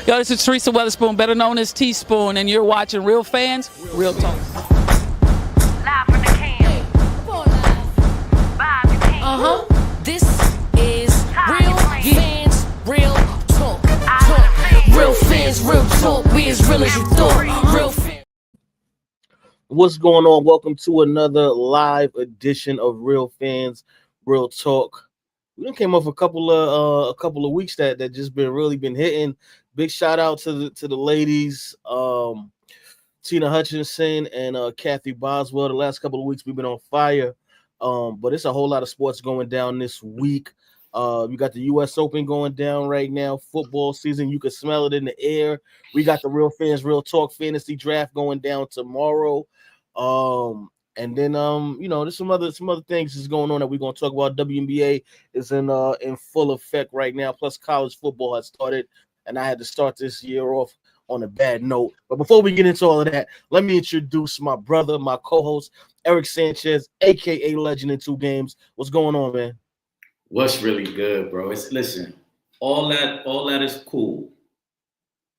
Yo, this is Teresa Weatherspoon, better known as Teaspoon, and you're watching Real Fans, Real Talk. Live from the can. Vibe you can. This is Real Fans, Real Talk. Real fans, real talk. We as real as you thought. Real fans. What's going on? Welcome to another live edition of Real Fans, Real Talk. We done came off a couple of weeks that just been hitting. Big shout out to the ladies, Tina Hutchinson and Kathy Boswell. The last couple of weeks we've been on fire, but it's a whole lot of sports going down this week. You got the U.S. Open going down right now. Football season, you can smell it in the air. We got the Real Fans, Real Talk fantasy draft going down tomorrow. And then there's some other things that's going on that we're gonna talk about. WNBA is in full effect right now. Plus, college football has started, and I had to start this year off on a bad note. But before we get into all of that, let me introduce my brother, my co-host, Eric Sanchez, aka Legend in Two Games. What's going on, man? What's really good, bro? Listen, all that is cool.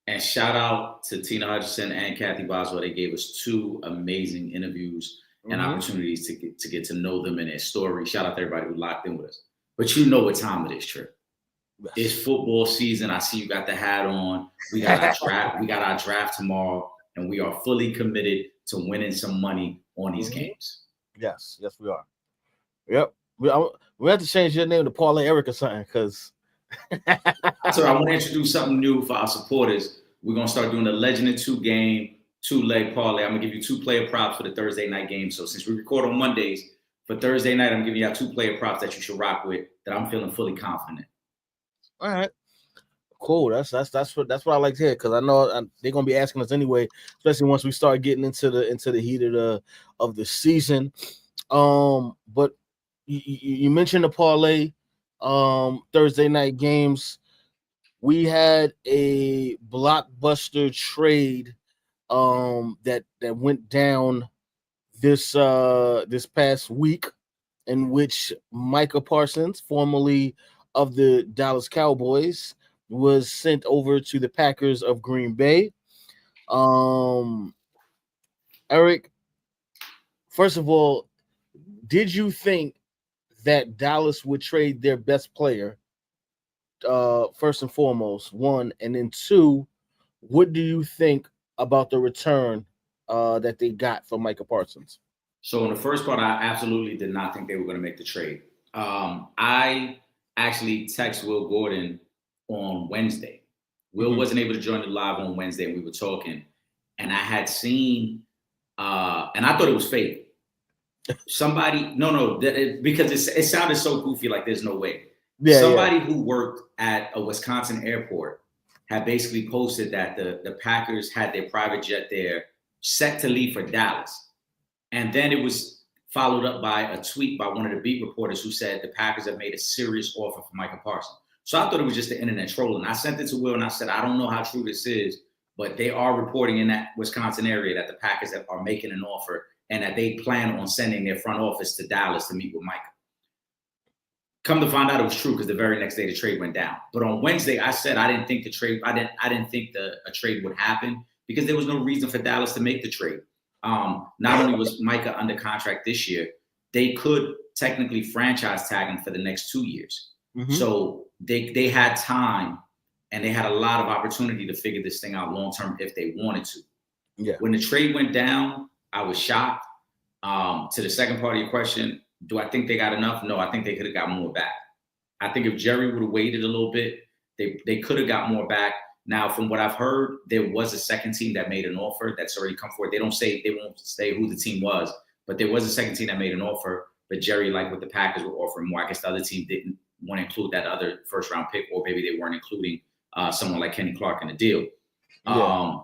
And shout out to Tina Hutchinson and Kathy Boswell. They gave us two amazing interviews and opportunities to get to know them and their story. Shout out to everybody who locked in with us. But you know what time it is, Trip. Yes. It's football season. I see you got the hat on. We got our draft. We got our draft tomorrow, and we are fully committed to winning some money on these games. Yes, we are. Yep. We have to change your name to Parlay Eric or something, because So I want to introduce something new for our supporters. We're gonna start doing the Legend in Two game, 2-leg parlay. I'm gonna give you 2 player props for the Thursday night game. So since we record on Mondays, for Thursday night, I'm giving you 2 player props that you should rock with that I'm feeling fully confident in. all right, cool. That's what I like to hear, because I know they're gonna be asking us anyway, especially once we start getting into the heat of the season. But you mentioned the parlay, Thursday night games. We had a blockbuster trade that went down this past week, in which Micah Parsons, formerly of the Dallas Cowboys, was sent over to the Packers of Green Bay. Eric, first of all, did you think that Dallas would trade their best player? First and foremost, one, and then two, what do you think about the return that they got for Micah Parsons? So in the first part, I absolutely did not think they were going to make the trade. I actually text Will Gordon on Wednesday. Will wasn't able to join the live on Wednesday, and we were talking, and I had seen, and I thought it was fake. Somebody, because it sounded so goofy, like there's no way. Somebody who worked at a Wisconsin airport had basically posted that the Packers had their private jet there set to leave for Dallas. And then it was followed up by a tweet by one of the beat reporters who said the Packers have made a serious offer for Micah Parsons. So I thought it was just the internet trolling. I sent it to Will and I said, I don't know how true this is, but they are reporting in that Wisconsin area that the Packers are making an offer and that they plan on sending their front office to Dallas to meet with Micah. Come to find out it was true, because the very next day the trade went down. But on Wednesday, I said I didn't think the trade. I didn't think a trade would happen, because there was no reason for Dallas to make the trade. Not only was Micah under contract this year, they could technically franchise tag him for the next 2 years. So they had time, and they had a lot of opportunity to figure this thing out long term if they wanted to. Yeah. When the trade went down, I was shocked. To the second part of your question, do I think they got enough? No, I think they could have got more back. I think if Jerry would have waited a little bit, they could have got more back. Now, from what I've heard, there was a second team that made an offer that's already come forward. They won't say who the team was, but there was a second team that made an offer. But Jerry, like what the Packers were offering more, I guess the other team didn't want to include that other first round pick, or maybe they weren't including someone like Kenny Clark in the deal. Yeah.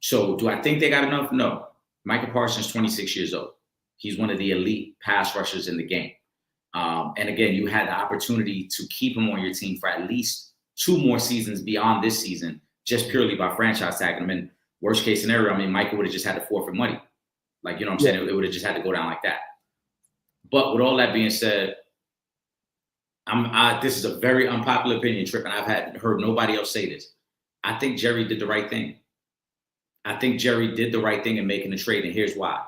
So do I think they got enough? No. Micah Parsons, 26 years old. He's one of the elite pass rushers in the game. And again, you had the opportunity to keep him on your team for at least 2 more seasons beyond this season, just purely by franchise tagging him. And worst case scenario, I mean, Micah would have just had to forfeit money. Like, you know what I'm saying? It would have just had to go down like that. But with all that being said, this is a very unpopular opinion, Trip, and I've heard nobody else say this. I think Jerry did the right thing. I think Jerry did the right thing in making the trade, and here's why.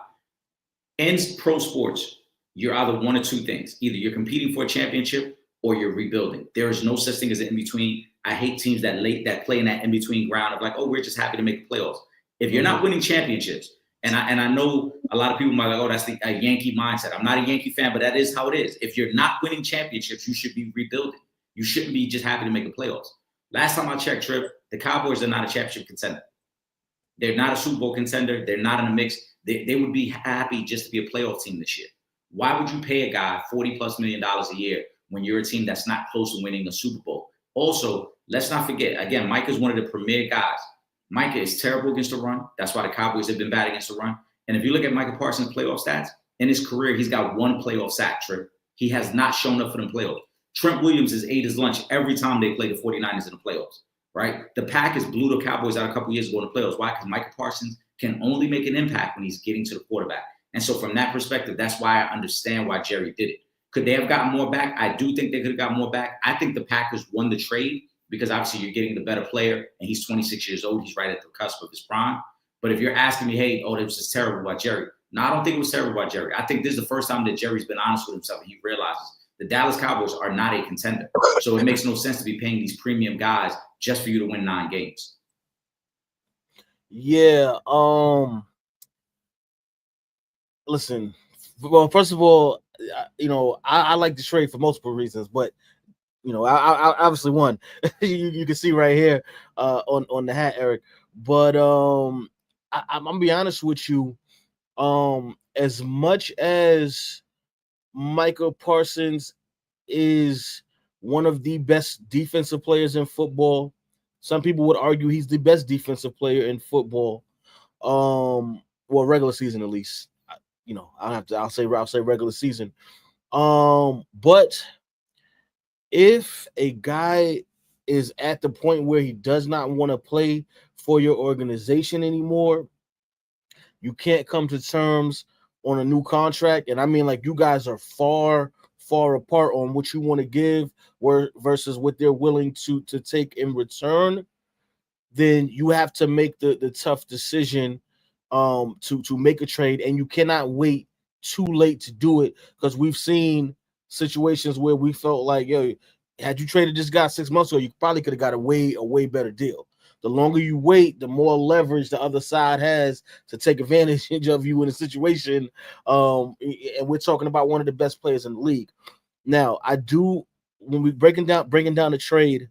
In pro sports, you're either one or two things. Either you're competing for a championship or you're rebuilding. There is no such thing as an in-between. I hate teams that play in that in-between ground of like, oh, we're just happy to make the playoffs. If you're not winning championships, and I know a lot of people might be like, oh, that's a Yankee mindset. I'm not a Yankee fan, but that is how it is. If you're not winning championships, you should be rebuilding. You shouldn't be just happy to make the playoffs. Last time I checked, Trip, the Cowboys are not a championship contender. They're not a Super Bowl contender. They're not in the mix. They would be happy just to be a playoff team this year. Why would you pay a guy $40+ million a year when you're a team that's not close to winning a Super Bowl? Also, let's not forget, again, Micah is one of the premier guys. Micah is terrible against the run. That's why the Cowboys have been bad against the run. And if you look at Micah Parsons' playoff stats, in his career, he's got one playoff sack, Trip. He has not shown up for them playoffs. Trent Williams has ate his lunch every time they play the 49ers in the playoffs, right? The Packers blew the Cowboys out a couple years ago in the playoffs. Why? Because Micah Parsons can only make an impact when he's getting to the quarterback. And so from that perspective, that's why I understand why Jerry did it. Could they have gotten more back? I do think they could have gotten more back. I think the Packers won the trade because obviously you're getting the better player, and he's 26 years old. He's right at the cusp of his prime. But if you're asking me, hey, oh, this is terrible by Jerry. No, I don't think it was terrible by Jerry. I think this is the first time that Jerry's been honest with himself and he realizes the Dallas Cowboys are not a contender. So it makes no sense to be paying these premium guys just for you to win 9 games. Yeah. Listen, well, first of all, I like the trade for multiple reasons, but I obviously won. you can see right here on the hat, Eric. But I'm gonna be honest with you. As much as Micah Parsons is one of the best defensive players in football, some people would argue he's the best defensive player in football. Well, regular season at least. I'll say regular season. But if a guy is at the point where he does not want to play for your organization anymore, you can't come to terms on a new contract. And I mean, like, you guys are far apart on what you want to give versus what they're willing to take in return, then you have to make the tough decision to make a trade, and you cannot wait too late to do it, because we've seen situations where we felt like, yo, had you traded this guy 6 months ago, you probably could have got a way better deal. The longer you wait, the more leverage the other side has to take advantage of you in a situation. And we're talking about one of the best players in the league. Now, when we bringing down the trade,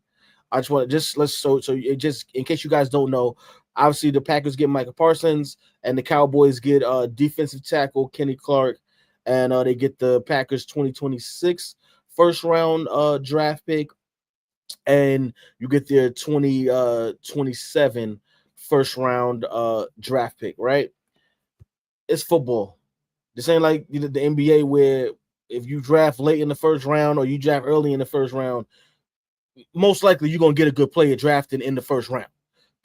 I just want to just in case you guys don't know, obviously the Packers get Micah Parsons and the Cowboys get defensive tackle Kenny Clark, and they get the Packers 2026 first round draft pick, and you get their 2027 first round draft pick, right? It's football. This ain't like the NBA where if you draft late in the first round or you draft early in the first round, most likely you're going to get a good player drafted in the first round,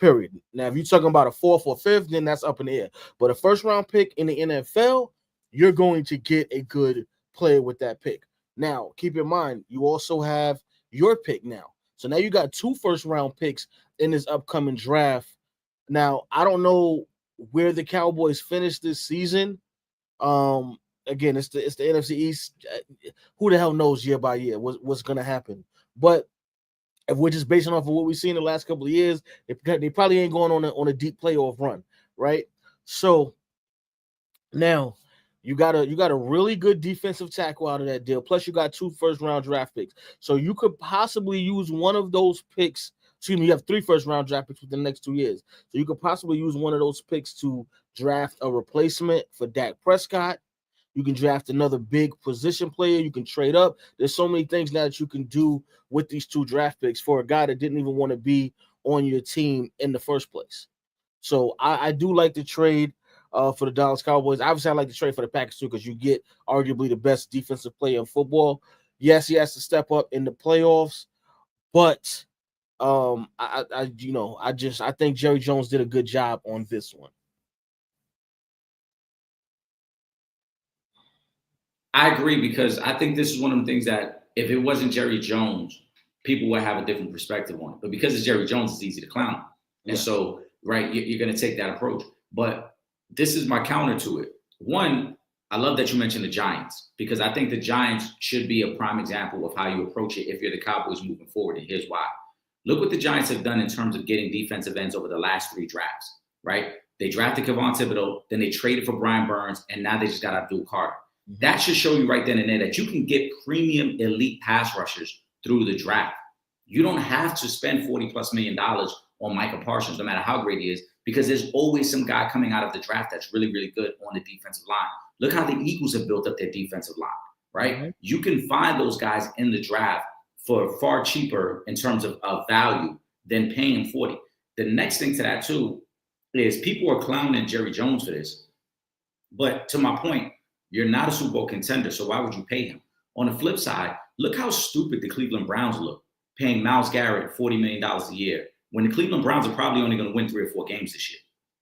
period. Now, if you're talking about a 4th or 5th, then that's up in the air. But a first round pick in the NFL, you're going to get a good player with that pick. Now, keep in mind, you also have your pick now. So now you got 2 first round picks in this upcoming draft. Now, I don't know where the Cowboys finish this season. Again, it's the NFC East. Who the hell knows year by year what's going to happen? But if we're just basing off of what we've seen the last couple of years, they probably ain't going on a deep playoff run, right? So now you got a really good defensive tackle out of that deal. Plus, you got 2 first round draft picks, so you could possibly use one of those picks. Excuse me, you have 3 first round draft picks within the next 2 years, so you could possibly use one of those picks to draft a replacement for Dak Prescott. You can draft another big position player. You can trade up. There's so many things now that you can do with these 2 draft picks for a guy that didn't even want to be on your team in the first place. So I do like the trade for the Dallas Cowboys. Obviously, I like the trade for the Packers too, because you get arguably the best defensive player in football. Yes, he has to step up in the playoffs, but I think Jerry Jones did a good job on this one. I agree, because I think this is one of the things that if it wasn't Jerry Jones, people will have a different perspective on it. But because it's Jerry Jones, it's easy to clown. And so, right, you're going to take that approach. But this is my counter to it. One, I love that you mentioned the Giants, because I think the Giants should be a prime example of how you approach it if you're the Cowboys moving forward. And here's why. Look what the Giants have done in terms of getting defensive ends over the last 3 drafts, right? They drafted Kevon Thibodeau, then they traded for Brian Burns, and now they just got Abdul Carter. That should show you right then and there that you can get premium elite pass rushers through the draft. You don't have to spend $40+ million on Micah Parsons, no matter how great he is, because there's always some guy coming out of the draft that's really, really good on the defensive line. Look how the Eagles have built up their defensive line, right? You can find those guys in the draft for far cheaper in terms of value than paying 40. The next thing to that too is people are clowning Jerry Jones for this. But to my point, you're not a Super Bowl contender, so why would you pay him? On the flip side, look how stupid the Cleveland Browns look, paying Myles Garrett $40 million a year, when the Cleveland Browns are probably only going to win 3 or 4 games this year,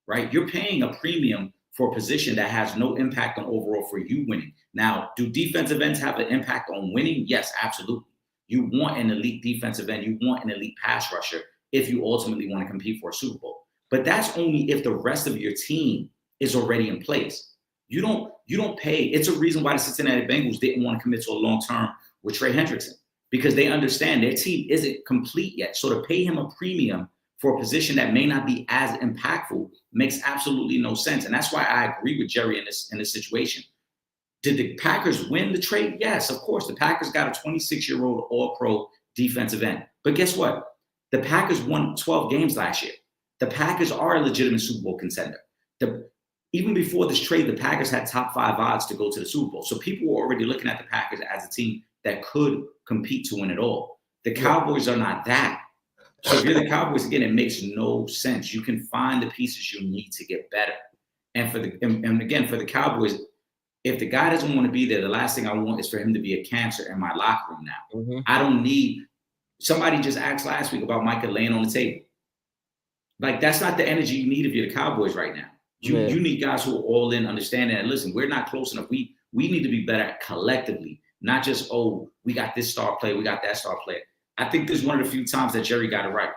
right? You're paying a premium for a position that has no impact on overall for you winning. Now, do defensive ends have an impact on winning? Yes, absolutely. You want an elite defensive end. You want an elite pass rusher if you ultimately want to compete for a Super Bowl. But that's only if the rest of your team is already in place. You don't pay. It's a reason why the Cincinnati Bengals didn't want to commit to a long-term with Trey Hendrickson, because they understand their team isn't complete yet. So to pay him a premium for a position that may not be as impactful makes absolutely no sense. And that's why I agree with Jerry in this situation. Did the Packers win the trade? Yes, of course. The Packers got a 26-year-old all-pro defensive end. But guess what? The Packers won 12 games last year. The Packers are a legitimate Super Bowl contender. Even before this trade, the Packers had top 5 odds to go to the Super Bowl. So people were already looking at the Packers as a team that could compete to win it all. The Cowboys are not that. So if you're the Cowboys, again, it makes no sense. You can find the pieces you need to get better. And again, for the Cowboys, if the guy doesn't want to be there, the last thing I want is for him to be a cancer in my locker room now. I don't need – somebody just asked last week about Micah laying on the table. Like, that's not the energy you need if you're the Cowboys right now. You need guys who are all in, understanding that, listen, we're not close enough. We need to be better collectively, not just, oh, we got this star player, we got that star player. I think this is one of the few times that Jerry got it right.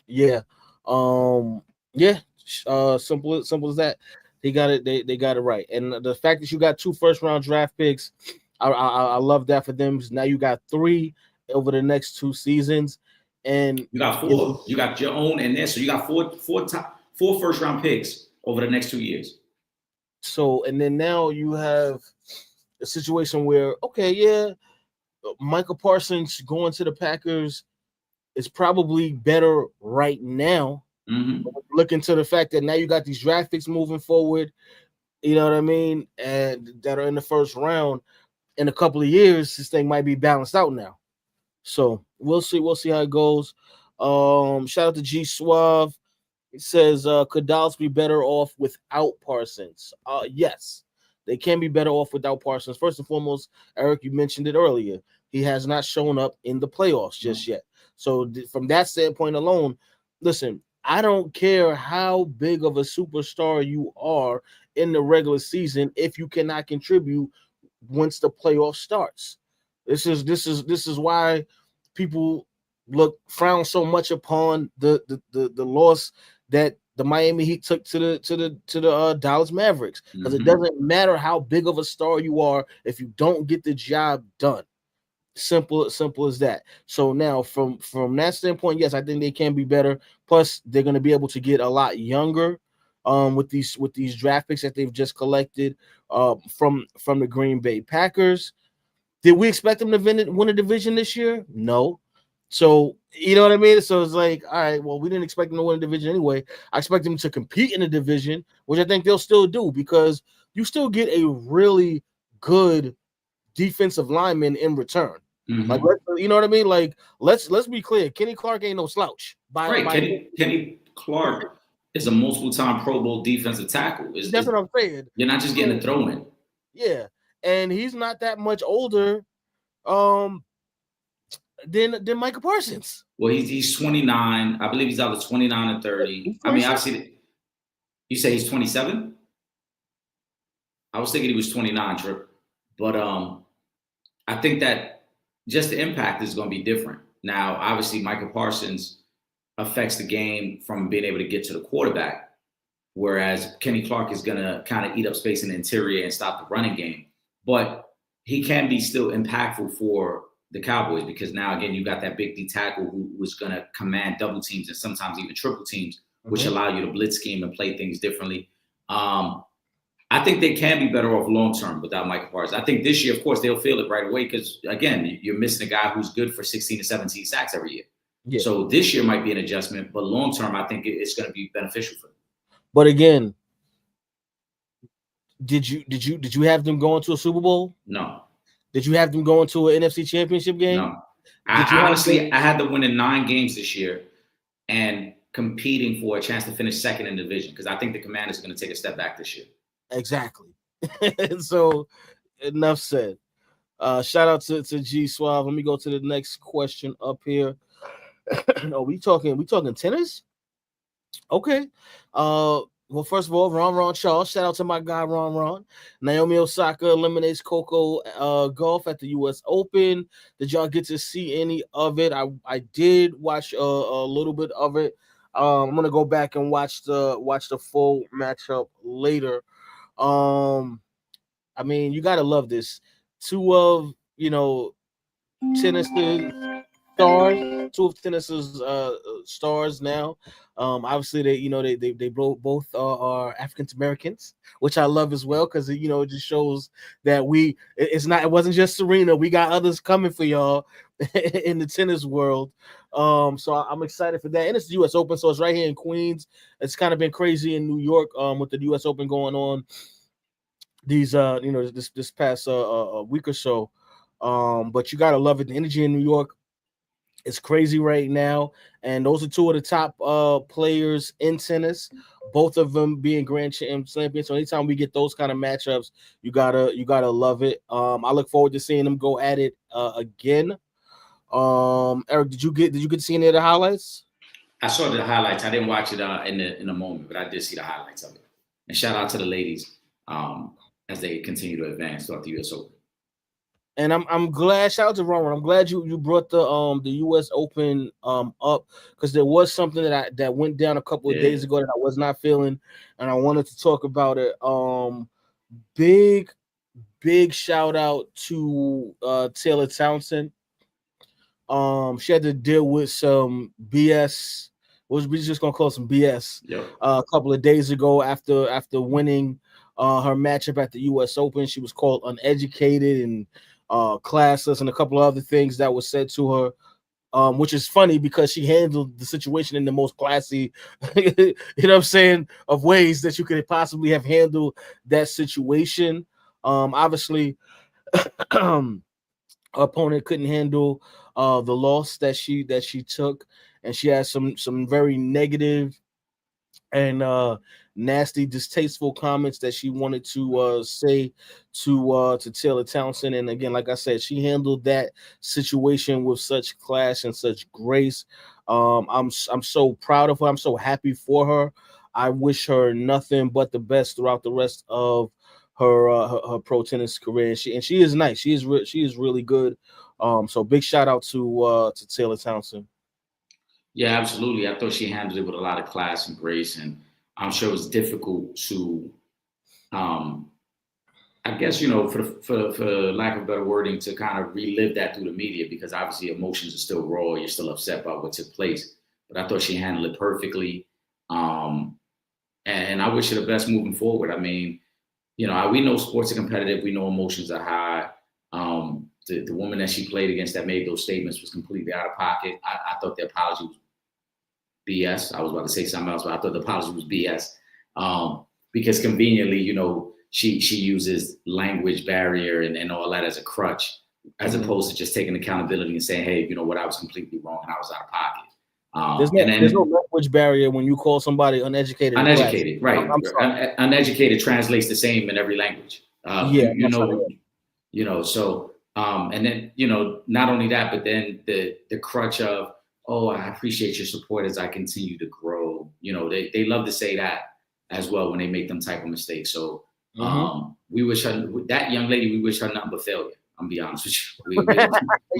Yeah. Simple as that. They got it. They got it right. And the fact that you got 2 first-round draft picks, I love that for them. Now you got 3 over the next 2 seasons, and you got 4. You got your own in there, so you got 4 first-round picks over the next 2 years. So, and then now you have a situation where, okay, Micah Parsons going to the Packers is probably better right now. Look into the fact that now you got these draft picks moving forward, you know what I mean, and that are in the first round. In a couple of years, this thing might be balanced out now. So we'll see how it goes. Shout out to G Suave. It says, could Dallas be better off without Parsons? Yes, they can be better off without Parsons. First and foremost, Eric, you mentioned it earlier. He has not shown up in the playoffs just yet. So from that standpoint alone, listen, I don't care how big of a superstar you are in the regular season if you cannot contribute once the playoff starts. This is why people frown so much upon the loss that the Miami Heat took to the Dallas Mavericks, because it doesn't matter how big of a star you are if you don't get the job done. Simple as that. So now from that standpoint, yes, I think they can be better. Plus, they're going to be able to get a lot younger with these draft picks that they've just collected from the Green Bay Packers. Did we expect them to win a division this year? No. So, you know what I mean? So it's like, all right, well, we didn't expect them to win a division anyway. I expect them to compete in a division, which I think they'll still do, because you still get a really good defensive lineman in return. Like, you know what I mean? Like, let's be clear. Kenny Clark ain't no slouch. Kenny Clark is a multiple-time Pro Bowl defensive tackle. That's what I'm saying. You're not just getting a throw in. Yeah, and he's not that much older than Micah Parsons. Well, he's 29. I believe he's either 29 or 30. I mean, obviously, you say he's 27? I was thinking he was 29, Trip. But I think that just the impact is going to be different. Now, obviously, Michael Parsons affects the game from being able to get to the quarterback, whereas Kenny Clark is going to kind of eat up space in the interior and stop the running game. But he can be still impactful for the Cowboys because now, again, you got that big D tackle who was going to command double teams and sometimes even triple teams, which allow you to blitz scheme and play things differently. I think they can be better off long-term without Michael Parsons. I think this year, of course, they'll feel it right away because, again, you're missing a guy who's good for 16 to 17 sacks every year. Yeah. So this year might be an adjustment, but long-term, I think it's going to be beneficial for them. But again, did you have them going to a Super Bowl? No. Did you have them going to an NFC Championship game? No. I honestly had them winning 9 games this year and competing for a chance to finish second in the division because I think the Commanders are going to take a step back this year. Exactly. So enough said. Shout out to G Suave. Let me go to the next question up here. No, we talking tennis? Okay. Well, first of all, Ron Charles. Shout out to my guy Ron. Naomi Osaka eliminates Coco Golf at the U.S. Open. Did y'all get to see any of it? I did watch a little bit of it. I'm gonna go back and watch the full matchup later. I mean, you gotta love this. 2 of tennis stars, 2 of tennis's stars now. Obviously they both are African Americans, which I love as well because it just shows that it wasn't just Serena. We got others coming for y'all in the tennis world. So I'm excited for that. And it's the US Open, so it's right here in Queens. It's kind of been crazy in New York with the US Open going on these this past a week or so. But you gotta love it. The energy in New York is crazy right now, and those are 2 of the top players in tennis, both of them being Grand Champions. So anytime we get those kind of matchups, you gotta love it. I look forward to seeing them go at it again. Eric, did you get to see any of the highlights? I saw the highlights. I didn't watch it in a moment, but I did see the highlights of it. And shout out to the ladies as they continue to advance throughout the U.S. Open. And I'm glad. Shout out to Ron. I'm glad you brought the U.S. Open up because there was something that went down a couple of days ago that I was not feeling, and I wanted to talk about it. Big shout out to Taylor Townsend. She had to deal with some BS. We're just gonna call it some BS. Yep. A couple of days ago after winning her matchup at the U.S. Open, she was called uneducated and classless and a couple of other things that was said to her, which is funny because she handled the situation in the most classy, of ways that you could possibly have handled that situation. Obviously, her opponent couldn't handle the loss that she took, and she had some very negative and nasty, distasteful comments that she wanted to say to Taylor Townsend. And again, like I said, she handled that situation with such class and such grace. I'm so proud of her. I'm so happy for her. I wish her nothing but the best throughout the rest of her pro tennis career. And she is nice. She is really good. So big shout out to Taylor Townsend. Yeah, absolutely. I thought she handled it with a lot of class and grace, and I'm sure it was difficult to, I guess, for lack of better wording, to kind of relive that through the media because obviously emotions are still raw. You're still upset about what took place, but I thought she handled it perfectly. And I wish her the best moving forward. I mean, we know sports are competitive. We know emotions are high. The woman that she played against that made those statements was completely out of pocket. I thought the apology was BS. I was about to say something else, but I thought the apology was BS. Because conveniently, she uses language barrier and all that as a crutch, as opposed to just taking accountability and saying, hey, you know what, I was completely wrong and I was out of pocket. There's no language barrier when you call somebody uneducated. Uneducated, right. Uneducated translates the same in every language. So and then, not only that, but then the crutch of, oh, I appreciate your support as I continue to grow. They love to say that as well when they make them type of mistakes. So we wish her, that young lady, we wish her nothing but failure. I'm be honest with you. We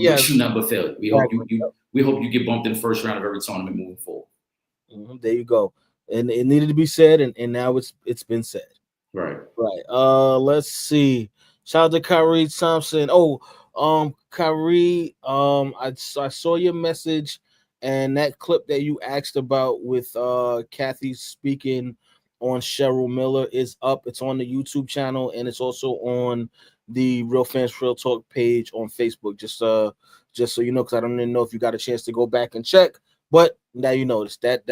wish you nothing but failure. We we hope you get bumped in the first round of every tournament moving forward. There you go. And it needed to be said, and now it's been said. Right. Let's see. Shout out to Kyrie Thompson. Kyrie, I saw your message and that clip that you asked about with Kathy speaking on Cheryl Miller is up. It's on the YouTube channel and it's also on the Real Fans Real Talk page on Facebook. Just so you know, because I don't even know if you got a chance to go back and check. But now you notice that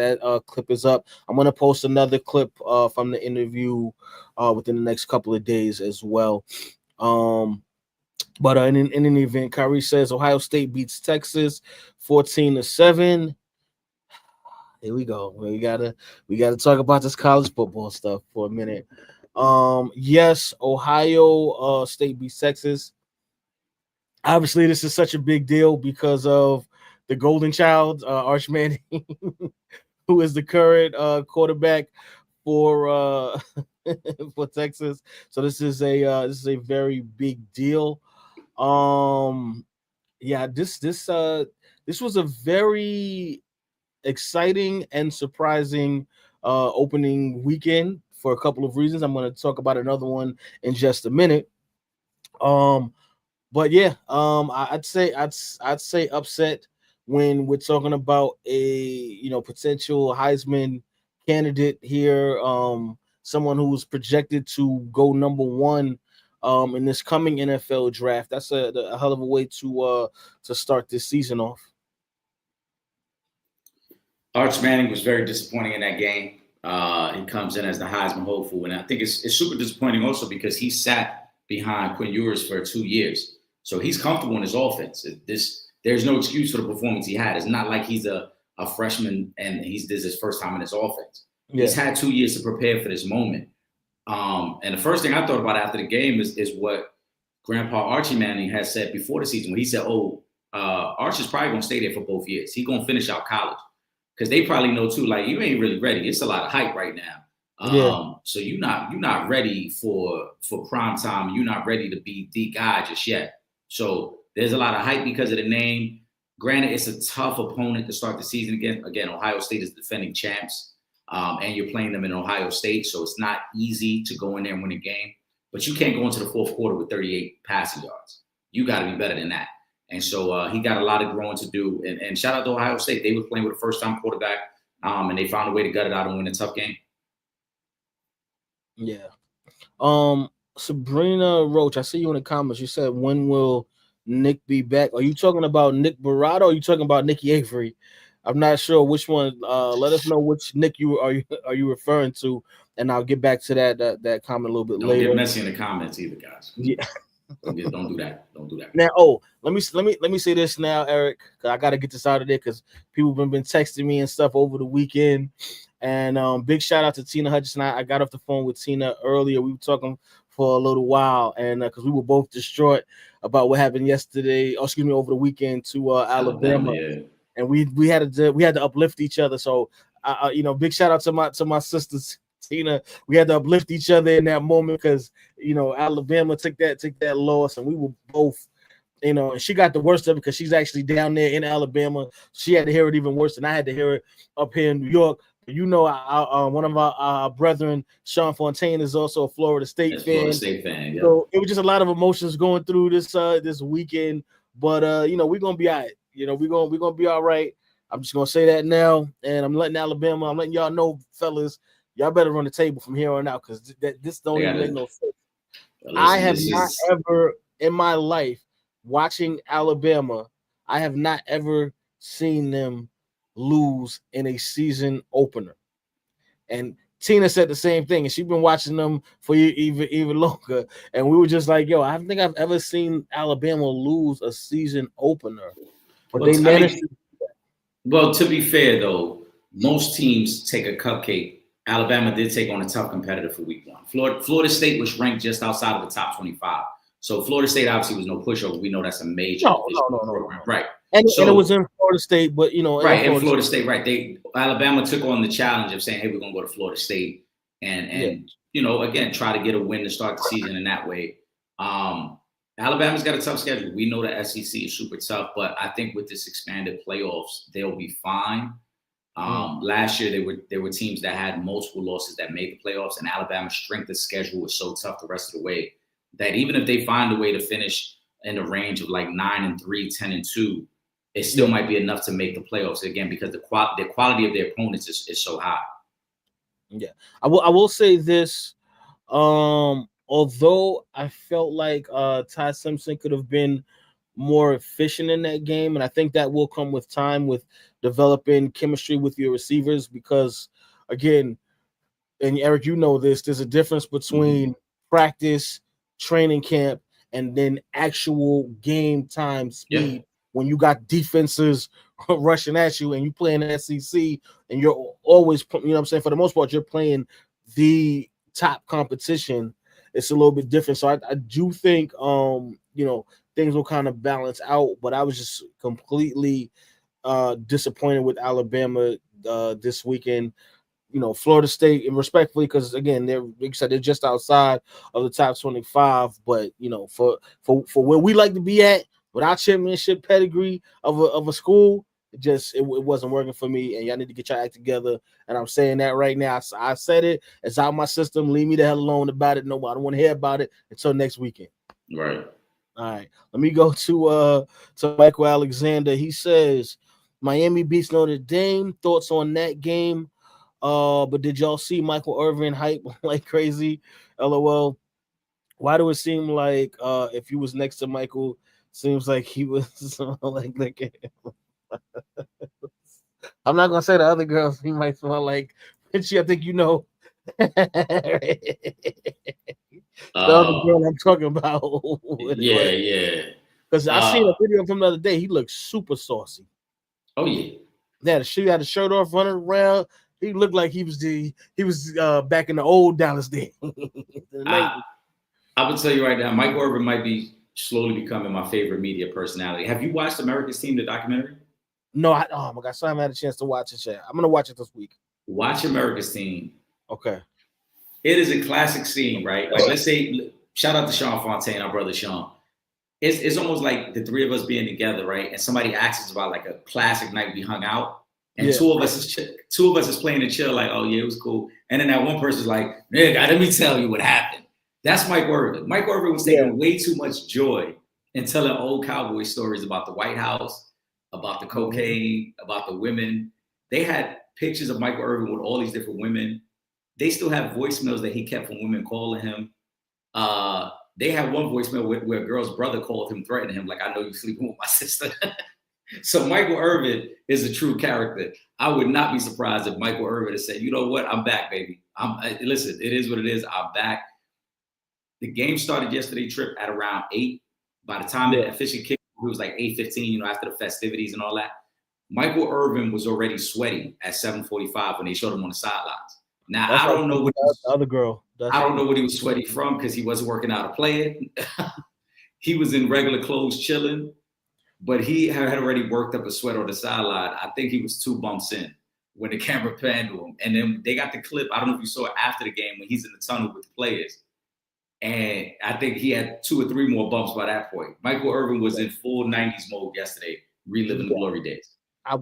clip is up. I'm gonna post another clip from the interview within the next couple of days as well. But in any event, Kyrie says Ohio State beats Texas 14-7. Here we go. We gotta talk about this college football stuff for a minute. Yes, Ohio State beats Texas. Obviously, this is such a big deal because of the golden child, Arch Manning, who is the current quarterback for for Texas. So this is a very big deal. Yeah, this was a very exciting and surprising opening weekend for a couple of reasons. I'm going to talk about another one in just a minute. But yeah, I'd say upset when we're talking about a potential Heisman candidate here, someone who was projected to go number one in this coming NFL draft. That's a hell of a way to start this season off. Arch Manning was very disappointing in that game. He comes in as the Heisman hopeful, and I think it's super disappointing also because he sat behind Quinn Ewers for 2 years. So he's comfortable in his offense. There's no excuse for the performance he had. It's not like he's a freshman and this is his first time in his offense. Yeah. He's had 2 years to prepare for this moment. And the first thing I thought about after the game is what Grandpa Archie Manning has said before the season when he said, Arch is probably going to stay there for both years. He's going to finish out college. Because they probably know too, like, you ain't really ready. It's a lot of hype right now. So you're not ready for prime time. You're not ready to be the guy just yet. So there's a lot of hype because of the name. Granted, it's a tough opponent to start the season again. Again, Ohio State is defending champs, and you're playing them in Ohio State, so it's not easy to go in there and win a game. But you can't go into the fourth quarter with 38 passing yards. You got to be better than that. And so he got a lot of growing to do. And shout out to Ohio State. They were playing with a first-time quarterback, and they found a way to gut it out and win a tough game. Yeah. Sabrina Roach, I see you in the comments. You said, when will Nick be back? Are you talking about Nick Barado or are you talking about Nicky Avery? I'm not sure which one. Let us know which Nick you are you referring to, and I'll get back to that comment a little bit later. Don't get messy in the comments either, guys. Yeah. Don't do that. Don't do that. Now, let me say this now, Eric. I got to get this out of there because people have been texting me and stuff over the weekend. And big shout out to Tina Hutchinson. I got off the phone with Tina earlier. We were talking for a little while, and because we were both distraught about what happened yesterday. Over the weekend to Alabama. Yeah. And we had to uplift each other. So, big shout out to my sisters. Tina, we had to uplift each other in that moment because Alabama took that loss, and we were both, and she got the worst of it because she's actually down there in Alabama. She had to hear it even worse than I had to hear it up here in New York. One of our brethren, Sean Fontaine, is also a Florida State fan. Florida State fan, yeah. So it was just a lot of emotions going through this weekend, but we're gonna be all right. We're gonna be all right. I'm just gonna say that now, and I'm letting y'all know, fellas. Y'all better run the table from here on out because this don't even make no sense. I have not ever in my life watching Alabama, I have not ever seen them lose in a season opener. And Tina said the same thing, and she's been watching them for even longer. And we were just like, yo, I don't think I've ever seen Alabama lose a season opener. But they managed to. Well, to be fair, though, most teams take a cupcake. Alabama did take on a tough competitor for week one. Florida State was ranked just outside of the top 25. So Florida State obviously was no pushover. We know that's a major program. Right. And it was in Florida State, but in Florida State, right. Alabama took on the challenge of saying, hey, we're gonna go to Florida State and again, try to get a win to start the season in that way. And Alabama's got a tough schedule. We know the SEC is super tough, but I think with this expanded playoffs, they'll be fine. Last year, there were teams that had multiple losses that made the playoffs, and Alabama's strength of schedule was so tough the rest of the way that even if they find a way to finish in the range of like 9-3, 10-2, it still might be enough to make the playoffs again because the quality of their opponents is so high. Yeah, I will say this. Although I felt like Ty Simpson could have been more efficient in that game, and I think that will come with time with developing chemistry with your receivers because, again, and Eric, you know this, there's a difference between practice, training camp, and then actual game time speed. When you got defenses rushing at you and you play in the SEC and you're always, you know what I'm saying, for the most part, you're playing the top competition, it's a little bit different. So I do think, things will kind of balance out, but I was just completely disappointed with Alabama this weekend. Florida State, and respectfully, because again, they're just outside of the top 25. But for where we like to be at with our championship pedigree of a school, it wasn't working for me. And y'all need to get your act together. And I'm saying that right now. I said it. It's out of my system. Leave me the hell alone about it. No, I don't want to hear about it until next weekend. Right. All right. Let me go to Michael Alexander. He says Miami beats Notre Dame. Thoughts on that game? But did y'all see Michael Irvin hype like crazy? LOL. Why do it seem like if he was next to Michael, seems like he was like I'm not gonna say the other girls he might smell like. I think you know. The other girl I'm talking about. Yeah. Because I seen a video from the other day. He looked super saucy. Oh yeah. He had a shirt off, running around. He looked like he was back in the old Dallas day. I would tell you right now, Mike Irvin might be slowly becoming my favorite media personality. Have you watched America's Team, the documentary? No, oh my God, so I haven't had a chance to watch it yet. I'm gonna watch it this week. Watch America's Team. Okay. It is a classic scene, right? Like, let's say, shout out to Sean Fontaine, our brother Sean. It's almost like the three of us being together, right? And somebody asks us about like a classic night we hung out, and two of us is playing the chill, like, oh yeah, it was cool. And then that one person's like, nigga, let me tell you what happened. That's Mike Irvin. Mike Irvin was taking way too much joy in telling old cowboy stories about the White House, about the cocaine, about the women. They had pictures of Michael Irvin with all these different women. They still have voicemails that he kept from women calling him. They had one voicemail where a girl's brother called him, threatening him, like, I know you're sleeping with my sister. So Michael Irvin is a true character. I would not be surprised if Michael Irvin had said, you know what, I'm back, baby. Listen, it is what it is. I'm back. The game started yesterday, Trip, at around 8. By the time the official kicked, it was like 8:15, after the festivities and all that. Michael Irvin was already sweaty at 7:45 when they showed him on the sidelines. Now, I don't know what the other girl. I don't know what he was sweaty from because he wasn't working out or playing. He was in regular clothes chilling, but he had already worked up a sweat on the sideline. I think he was 2 bumps in when the camera panned to him. And then they got the clip. I don't know if you saw it after the game when he's in the tunnel with the players. And I think he had 2 or 3 more bumps by that point. Michael Irvin was in full 90s mode yesterday, reliving the glory days. I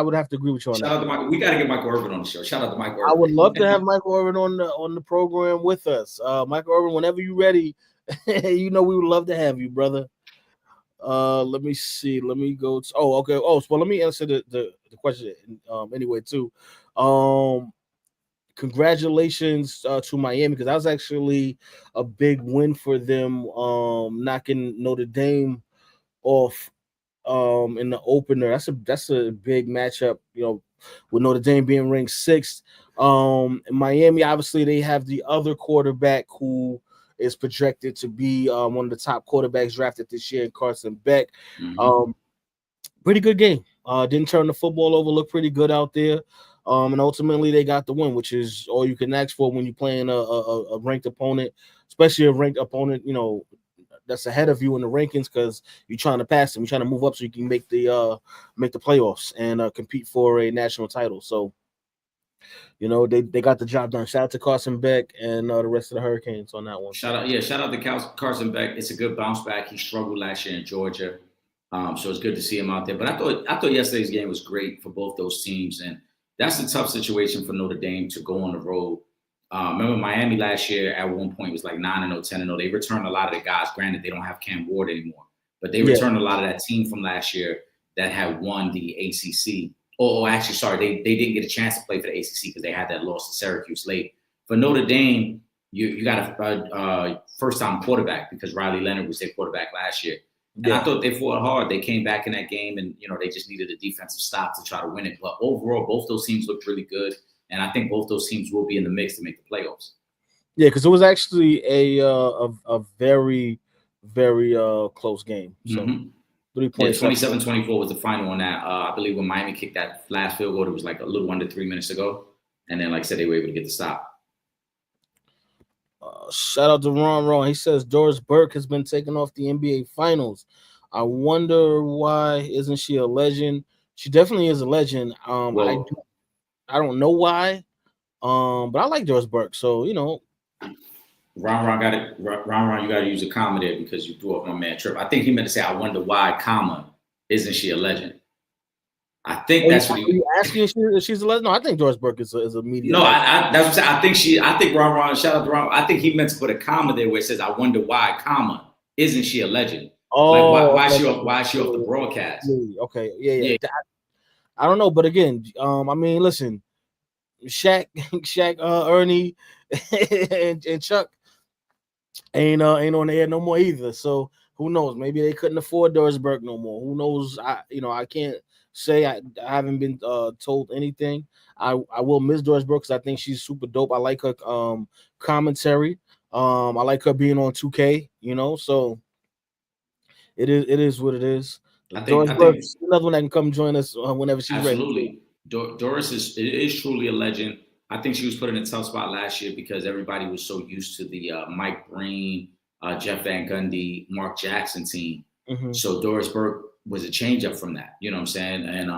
would have to agree with you on Shout out to Michael. We got to get Michael Irvin on the show. Shout out to Michael Irvin. I would love to have Michael Irvin on the program with us. Michael Irvin, whenever you're ready, we would love to have you, brother. Let me see. Let me go to, okay. Let me answer the question anyway too. Congratulations to Miami, because that was actually a big win for them, knocking Notre Dame off in the opener. That's a big matchup, with Notre Dame being ranked 6th. Miami, obviously, they have the other quarterback who is projected to be one of the top quarterbacks drafted this year, Carson Beck. Mm-hmm. Pretty good game. Didn't turn the football over. Looked pretty good out there. And ultimately, they got the win, which is all you can ask for when you're playing a ranked opponent, especially a ranked opponent, that's ahead of you in the rankings, because you're trying to pass them. You're trying to move up so you can make the playoffs and compete for a national title. So they got the job done. Shout out to Carson Beck and the rest of the Hurricanes on that one. Shout out to Carson Beck. It's a good bounce back. He struggled last year in Georgia, so it's good to see him out there. But I thought yesterday's game was great for both those teams, and that's a tough situation for Notre Dame to go on the road. Remember Miami last year at one point was like 9-0, 10-0. They returned a lot of the guys. Granted, they don't have Cam Ward anymore, but they returned a lot of that team from last year that had won the ACC. Actually, sorry, they didn't get a chance to play for the ACC because they had that loss to Syracuse late. For Notre Dame, you got a first-time quarterback because Riley Leonard was their quarterback last year. And I thought they fought hard. They came back in that game, and they just needed a defensive stop to try to win it. But overall, both those teams looked really good, and I think both those teams will be in the mix to make the playoffs. Yeah, because it was actually a very, very close game. So 3 points. 27-24 was the final on that. I believe when Miami kicked that last field goal, it was like a little under 3 minutes ago, and then like I said, they were able to get the stop. Shout out to Ron. He says Doris Burke has been taken off the NBA Finals. I wonder why isn't she a legend? She definitely is a legend. I don't know why. But I like Doris Burke, so Ron got it. Ron, you got to use a comma there because you threw up my man Trip. I think he meant to say, "I wonder why, comma, isn't she a legend?" I think that's what he asking. If she's a legend. No, I think Doris Burke is a media. No, that's what I'm saying. I think Ron. Shout out to Ron. I think he meant to put a comma there where it says, "I wonder why, comma, isn't she a legend?" Oh, like why is she off the broadcast? Okay, yeah. I don't know, but again, I mean, listen, Shaq, Ernie, and Chuck ain't on the air no more either. So who knows? Maybe they couldn't afford Doris Burke no more. Who knows? I can't say I haven't been told anything. I will miss Doris Burke because I think she's super dope. I like her commentary. I like her being on 2K. So it is what it is. Doris Burke is another one that can come join us whenever she's ready. Absolutely. Doris is truly a legend. I think she was put in a tough spot last year because everybody was so used to the Mike Breen, Jeff Van Gundy, Mark Jackson team. Mm-hmm. So Doris Burke was a change up from that. You know what I'm saying? And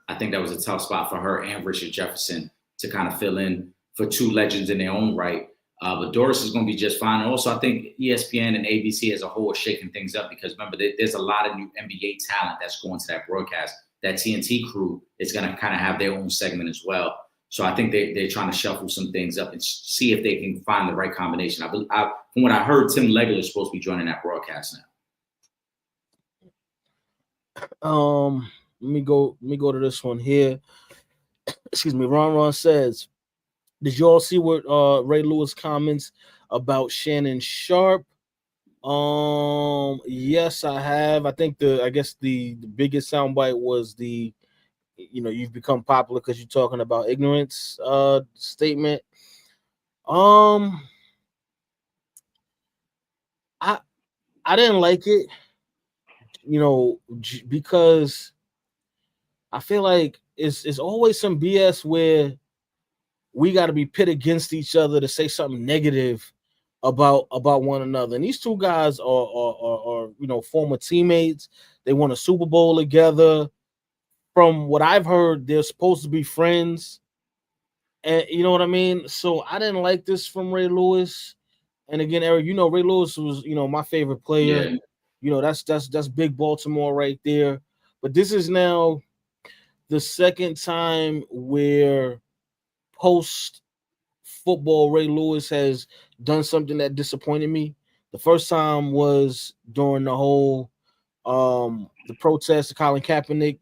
I think that was a tough spot for her and Richard Jefferson to kind of fill in for two legends in their own right. But Doris is going to be just fine. And also, I think ESPN and ABC as a whole are shaking things up because remember, there's a lot of new NBA talent that's going to that broadcast. That TNT crew is going to kind of have their own segment as well. So I think they're trying to shuffle some things up and see if they can find the right combination. From what I heard, Tim Legler is supposed to be joining that broadcast now. Let me go to this one here. Excuse me. Ron says, did you all see what Ray Lewis comments about Shannon Sharp? Yes, I have. I think the biggest soundbite was the you've become popular because you're talking about ignorance statement. I didn't like it, because I feel like it's always some BS where we got to be pit against each other to say something negative about one another. And these two guys are former teammates. They won a Super Bowl together. From what I've heard, they're supposed to be friends. And you know what I mean? So I didn't like this from Ray Lewis. And again, Eric, Ray Lewis was, my favorite player. Yeah. That's big Baltimore right there. But this is now the second time where post-football Ray Lewis has done something that disappointed me. The first time was during the whole the protest, the Colin Kaepernick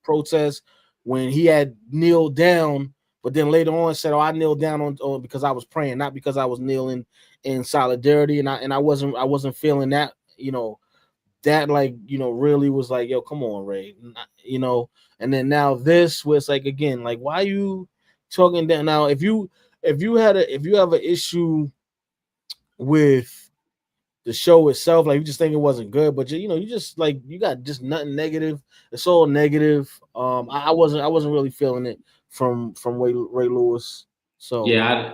protest, when he had kneeled down, but then later on said, I kneeled down on because I was praying, not because I was kneeling in solidarity. And I wasn't feeling that, that really was like, yo, come on, Ray, and then now this was like, again, like, why are you talking down? Now, if you have an issue with the show itself, like you just think it wasn't good, but you just like, you got just nothing negative. It's all negative. I wasn't really feeling it from Ray Lewis. So yeah,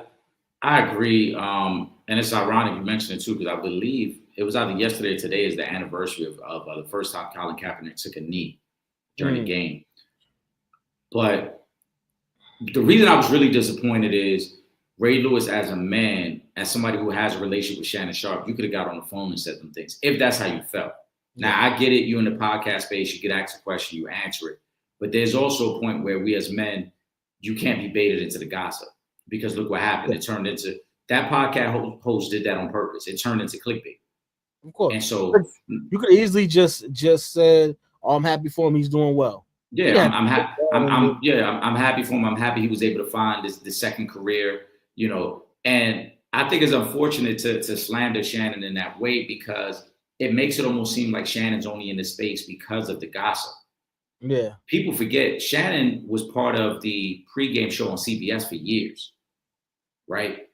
I agree. And it's ironic you mentioned it too, because I believe it was either yesterday or today is the anniversary of the first time Colin Kaepernick took a knee during the game. But the reason I was really disappointed is Ray Lewis, as a man, as somebody who has a relationship with Shannon Sharp, you could have got on the phone and said some things if that's how you felt. Now, I get it. You're in the podcast space. You get asked a question, you answer it. But there's also a point where we as men, you can't be baited into the gossip, because look what happened. It turned into, that podcast host did that on purpose. It turned into clickbait. Of course. And so you could easily just said, "Oh, I'm happy for him. He's doing well." Yeah, I'm happy. I'm happy for him. I'm happy he was able to find this second career, you know. And I think it's unfortunate to slander Shannon in that way, because it makes it almost seem like Shannon's only in this space because of the gossip. Yeah. People forget Shannon was part of the pregame show on CBS for years, right?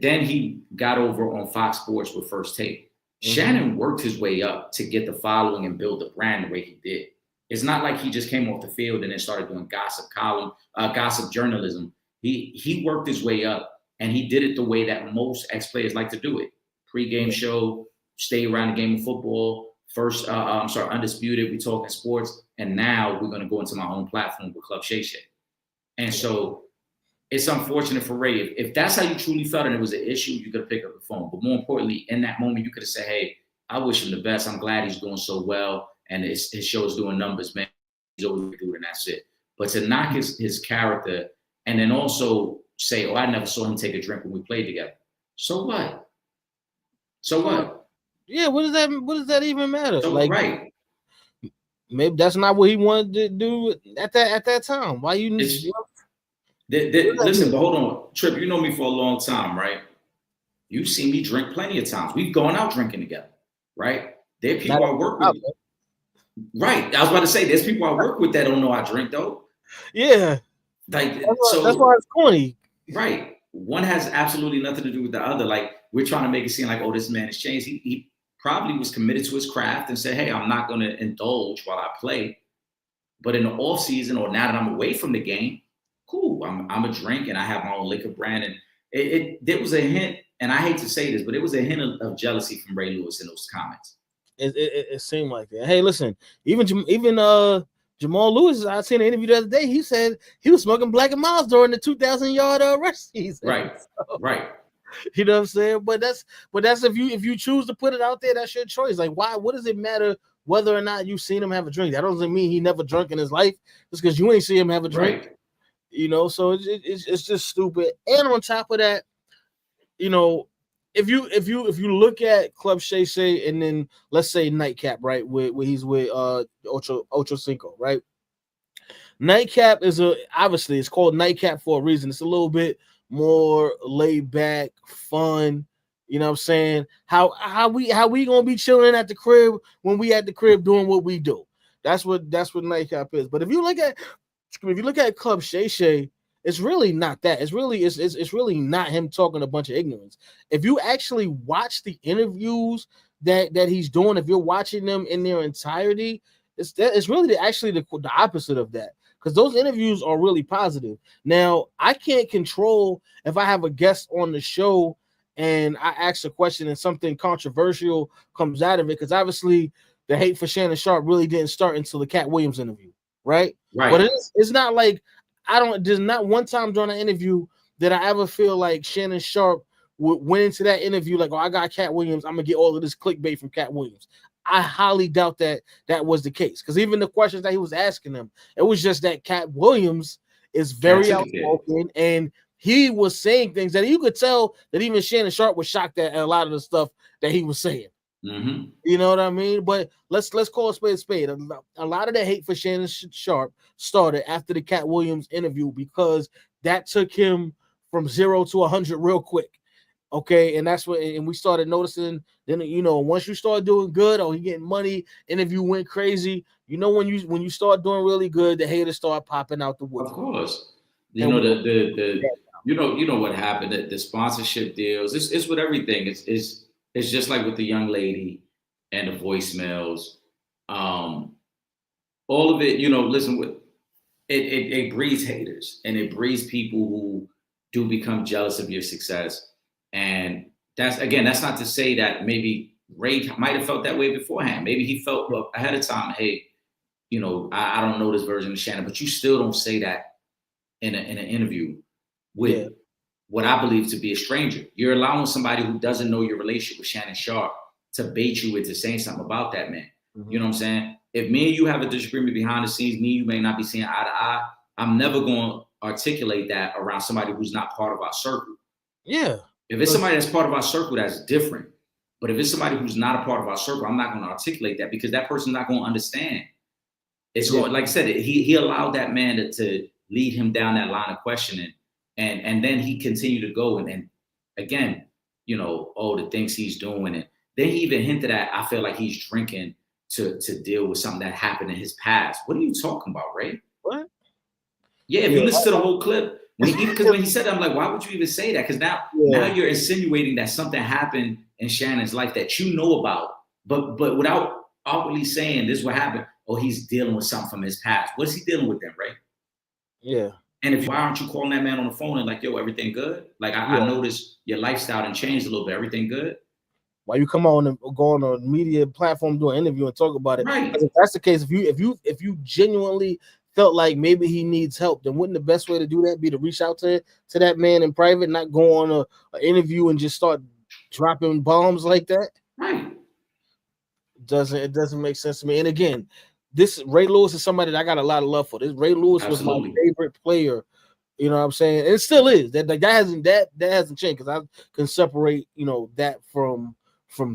Then he got over on Fox Sports with First Take. Shannon worked his way up to get the following and build the brand the way he did. It's not like he just came off the field and then started doing gossip journalism. He worked his way up, and he did it the way that most ex-players like to do it. Pre-game show, stay around the game of football. First, Undisputed, we talking sports, and now we're going to go into my own platform with Club Shay Shay. And so it's unfortunate for Ray. If that's how you truly felt and it was an issue, you could have picked up the phone. But more importantly, in that moment, you could have said, "Hey, I wish him the best. I'm glad he's doing so well. And his show's doing numbers, man. He's always good, and that's it." But to knock his character and then also say, "Oh, I never saw him take a drink when we played together." So what? So what? Yeah, what does that even matter? So, like, right. Maybe that's not what he wanted to do at that time. Why you need listen, but hold on. Trip, you know me for a long time, right? You've seen me drink plenty of times. We've gone out drinking together, right? There are people I work with. Right. I was about to say, there's people I work with that don't know I drink, though. Yeah. Like, that's why it's corny. Right. One has absolutely nothing to do with the other. Like, we're trying to make it seem like, oh, this man has changed. He probably was committed to his craft and said, "Hey, I'm not going to indulge while I play. But in the off season, or now that I'm away from the game, cool. I'm a drink and I have my own liquor brand." And there was a hint, and I hate to say this, but it was a hint of jealousy from Ray Lewis in those comments. It seemed like that. Hey, listen, even Jamal Lewis, I seen an interview the other day. He said he was smoking Black and Miles during the 2,000-yard rush season. Right, so, right. You know what I'm saying? But that's if you choose to put it out there, that's your choice. Like, why? What does it matter whether or not you've seen him have a drink? That doesn't mean he never drunk in his life. Just because you ain't see him have a drink, right. You know. So it's just stupid. And on top of that, you know, if you look at Club Shay Shay and then let's say Nightcap, right, where he's with Ocho Cinco, right? Nightcap is obviously it's called Nightcap for a reason. It's a little bit more laid back, fun. You know what I'm saying? How we gonna be chilling at the crib when we at the crib doing what we do? That's what Nightcap is. But if you look at Club Shay Shay, it's really not that. It's really not him talking a bunch of ignorance. If you actually watch the interviews that he's doing, if you're watching them in their entirety, it's really the opposite of that. Because those interviews are really positive. Now, I can't control if I have a guest on the show and I ask a question and something controversial comes out of it. Because obviously, the hate for Shannon Sharp really didn't start until the Cat Williams interview, right? Right. But it's not like there's not one time during an interview that I ever feel like Shannon Sharp went into that interview like, "Oh, I got Cat Williams. I'm gonna get all of this clickbait from Cat Williams." I highly doubt that was the case, because even the questions that he was asking them, it was just that Cat Williams is very outspoken, and he was saying things that you could tell that even Shannon Sharp was shocked at a lot of the stuff that he was saying. Mm-hmm. You know what I mean? But let's call a spade. A lot of the hate for Shannon Sharp started after the Cat Williams interview, because that took him from 0 to 100 real quick. Okay, and that's what, and we started noticing. Then, you know, once you start doing good, or you getting money, interview went crazy. You know, when you start doing really good, the haters start popping out the wood. Of course, you know you know what happened. The sponsorship deals. It's with everything. It's just like with the young lady and the voicemails. All of it. You know, listen, with it breeds haters, and it breeds people who do become jealous of your success. And that's not to say that maybe Ray might have felt that way beforehand. Maybe he felt ahead of time, "Hey, you know, I don't know this version of Shannon," but you still don't say that in an interview with what I believe to be a stranger. You're allowing somebody who doesn't know your relationship with Shannon Sharp to bait you into saying something about that man. Mm-hmm. You know what I'm saying? If me and you have a disagreement behind the scenes, me and you may not be seeing eye to eye. I'm never going to articulate that around somebody who's not part of our circle. Yeah. If it's somebody that's part of our circle, that's different. But if it's somebody who's not a part of our circle, I'm not going to articulate that because that person's not going to understand. It's going, like I said, he allowed that man to lead him down that line of questioning. And then he continued to go. And again, you know, the things he's doing. And then he even hinted at, I feel like he's drinking to deal with something that happened in his past. What are you talking about, Ray? What? Yeah, if you listen to the whole clip, because when he said that, I'm like, why would you even say that? Because now you're insinuating that something happened in Shannon's life that you know about, but without outwardly saying this is what happened. Oh, he's dealing with something from his past. What's he dealing with then, Ray? Yeah. And why aren't you calling that man on the phone and like, yo, everything good? Like, I noticed your lifestyle and changed a little bit. Everything good? Why you come on and go on a media platform, do an interview, and talk about it? Right. If that's the case, if you genuinely felt like maybe he needs help, then wouldn't the best way to do that be to reach out to that man in private, not go on a interview and just start dropping bombs like that? Right. It doesn't make sense to me. And again, this Ray Lewis is somebody that I got a lot of love for. This Ray Lewis was my favorite player. You know what I'm saying? And it still is. That hasn't changed because I can separate, you know, that from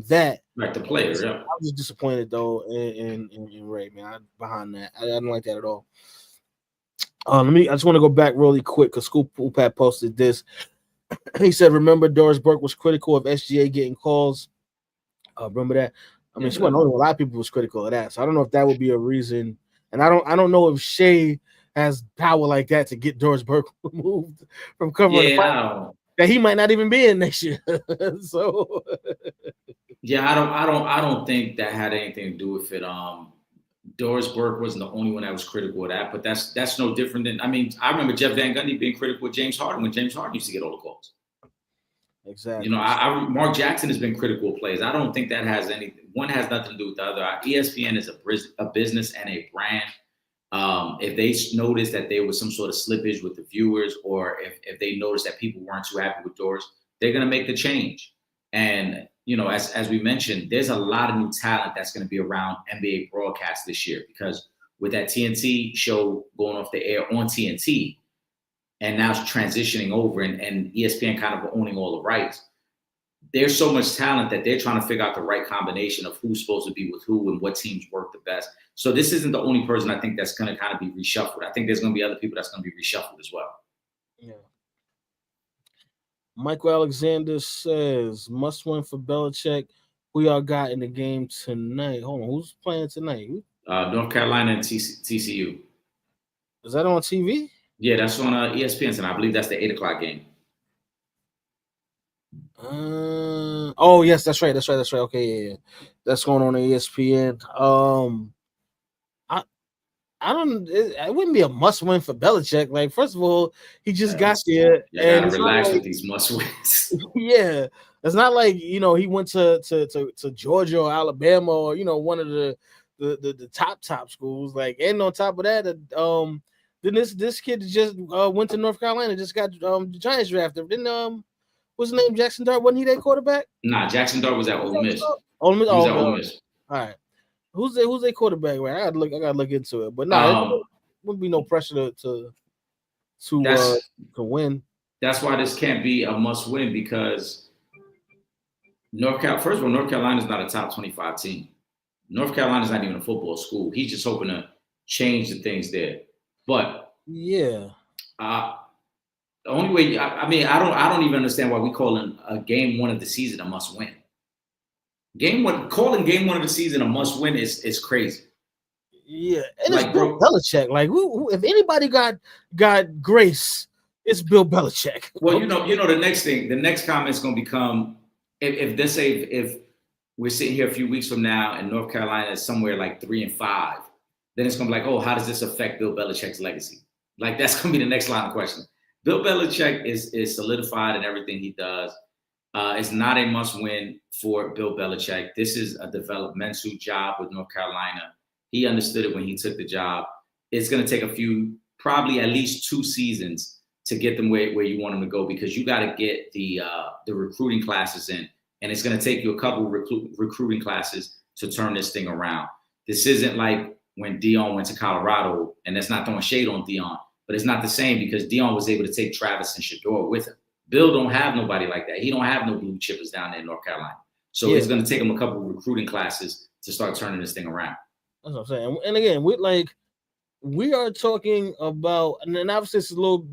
that. Like the player, yeah. I was disappointed though in Ray, man. Behind that, I didn't like that at all. I just want to go back really quick because Scoop Pat posted this. He said, "Remember, Doris Burke was critical of SGA getting calls. Remember that? I mean, she wasn't only. A lot of people was critical of that. So I don't know if that would be a reason. And I don't know if Shea has power like that to get Doris Burke removed from covering the fight. That he might not even be in next year. So yeah, I don't think that had anything to do with it. Doris Burke wasn't the only one that was critical of that, but that's no different than, I mean, I remember Jeff Van Gundy being critical of James Harden when James Harden used to get all the calls. Exactly. You know, Mark Jackson has been critical of players. I don't think that has anything. One has nothing to do with the other. ESPN is a business and a brand. If they notice that there was some sort of slippage with the viewers, or if they notice that people weren't too happy with Doris, they're going to make the change. And, you know, as we mentioned, there's a lot of new talent that's going to be around NBA broadcast this year, because with that TNT show going off the air on TNT, and now it's transitioning over and ESPN kind of owning all the rights, there's so much talent that they're trying to figure out the right combination of who's supposed to be with who and what teams work the best. So this isn't the only person I think that's going to kind of be reshuffled. I think there's going to be other people that's going to be reshuffled as well. Yeah. Michael Alexander says, must win for Belichick. Who y'all got in the game tonight? Hold on, who's playing tonight? North Carolina and TCU. Is that on TV? Yeah, that's on ESPN, and I believe that's the 8:00 game. Oh yes, that's right. Okay, yeah. That's going on ESPN. It wouldn't be a must win for Belichick. Like, first of all, he just got here. You gotta relax with these must wins. Yeah, it's not like, you know, he went to Georgia or Alabama or, you know, one of the top schools. Like, and on top of that, then this kid just went to North Carolina, just got the Giants drafted. Then what's his name? Jackson Dart, wasn't he their quarterback? Nah, Jackson Dart was at Ole Miss. Ole Miss. He was at Ole Miss. All right. Who's their quarterback? Right, I gotta look into it. But no, there wouldn't be no pressure to win. That's why this can't be a must win, because first of all, North Carolina is not a top 25 team. North Carolina is not even a football school. He's just hoping to change the things there. But yeah, the only way, I mean, I don't even understand why we calling a game one of the season a must win. Calling game one of the season a must win is crazy. Yeah, and like, it's Bill Belichick. Like, who, if anybody got grace, it's Bill Belichick. Well, you know the next comment is going to become, if we're sitting here a few weeks from now and North Carolina is somewhere like 3-5, then it's going to be like, oh, how does this affect Bill Belichick's legacy? Like, that's going to be the next line of question. Bill Belichick is solidified in everything he does. It's not a must-win for Bill Belichick. This is a developmental job with North Carolina. He understood it when he took the job. It's going to take a few probably at least 2 seasons to get them where you want them to go, because you got to get the recruiting classes in, and it's going to take you a couple recruiting classes to turn this thing around. This isn't like when Dion went to Colorado, and that's not throwing shade on Dion, but it's not the same because Dion was able to take Travis and Shedeur with him. Bill don't have nobody like that. He don't have no blue chippers down there in North Carolina. So it's going to take him a couple of recruiting classes to start turning this thing around. That's what I'm saying. And again, we are talking about, and obviously it's a little,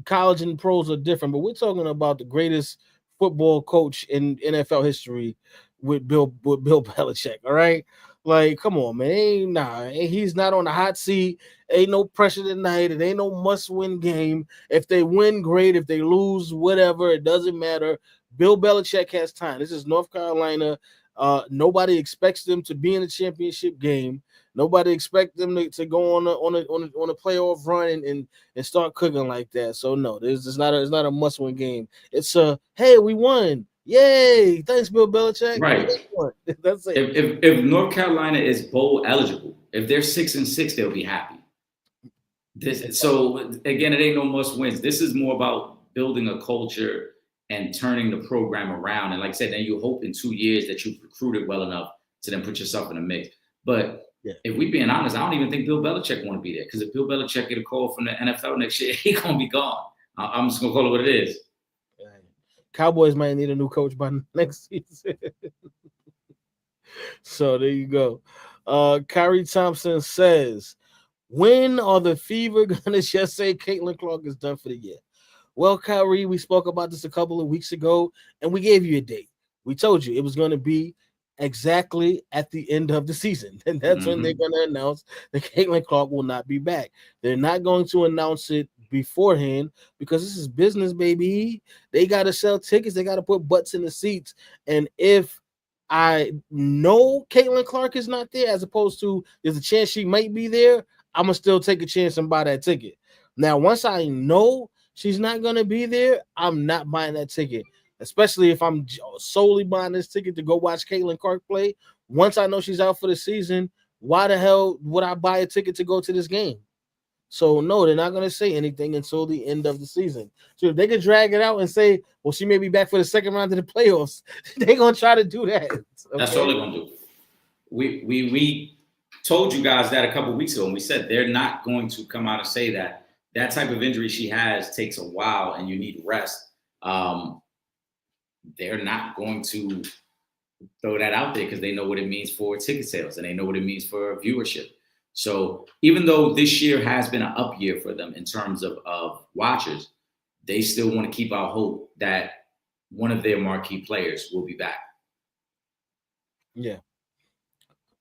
college and pros are different, but we're talking about the greatest football coach in NFL history with Bill Belichick. All right. Like, come on, man. He's not on the hot seat. Ain't no pressure tonight. It ain't no must-win game. If they win, great. If they lose, whatever. It doesn't matter. Bill Belichick has time. This is North Carolina. Nobody expects them to be in a championship game. Nobody expects them to go on a playoff run and start cooking like that. So no, it's not a must-win game. It's hey, we won. Yay! Thanks, Bill Belichick. Right. That's it. If North Carolina is bowl eligible, if they're 6-6, they'll be happy. So again, it ain't no must wins. This is more about building a culture and turning the program around. And like I said, then you hope in 2 years that you've recruited well enough to then put yourself in a mix. But if we being honest, I don't even think Bill Belichick want to be there, because if Bill Belichick get a call from the NFL next year, he gonna be gone. I'm just gonna call it what it is. Cowboys might need a new coach by next season. So there you go. Kyrie Thompson says, when are the Fever gonna just say Caitlin Clark is done for the year? Well, Kyrie, we spoke about this a couple of weeks ago, and we gave you a date. We told you it was going to be exactly at the end of the season, and that's when they're going to announce that Caitlin Clark will not be back. They're not going to announce it beforehand because this is business, baby. They got to sell tickets. They got to put butts in the seats. And if I know Caitlin Clark is not there, as opposed to there's a chance she might be there, I'm going to still take a chance and buy that ticket. Now, once I know she's not going to be there, I'm not buying that ticket, especially if I'm solely buying this ticket to go watch Caitlin Clark play. Once I know she's out for the season, why the hell would I buy a ticket to go to this game? So, no, they're not going to say anything until the end of the season. So if they can drag it out and say, well, she may be back for the second round of the playoffs, they're going to try to do that. Okay? That's all they're going to do. We told you guys that a couple of weeks ago, and we said they're not going to come out and say that. That type of injury she has takes a while and you need rest. They're not going to throw that out there because they know what it means for ticket sales and they know what it means for viewership. So even though this year has been an up year for them in terms of watchers, they still want to keep our hope that one of their marquee players will be back. Yeah.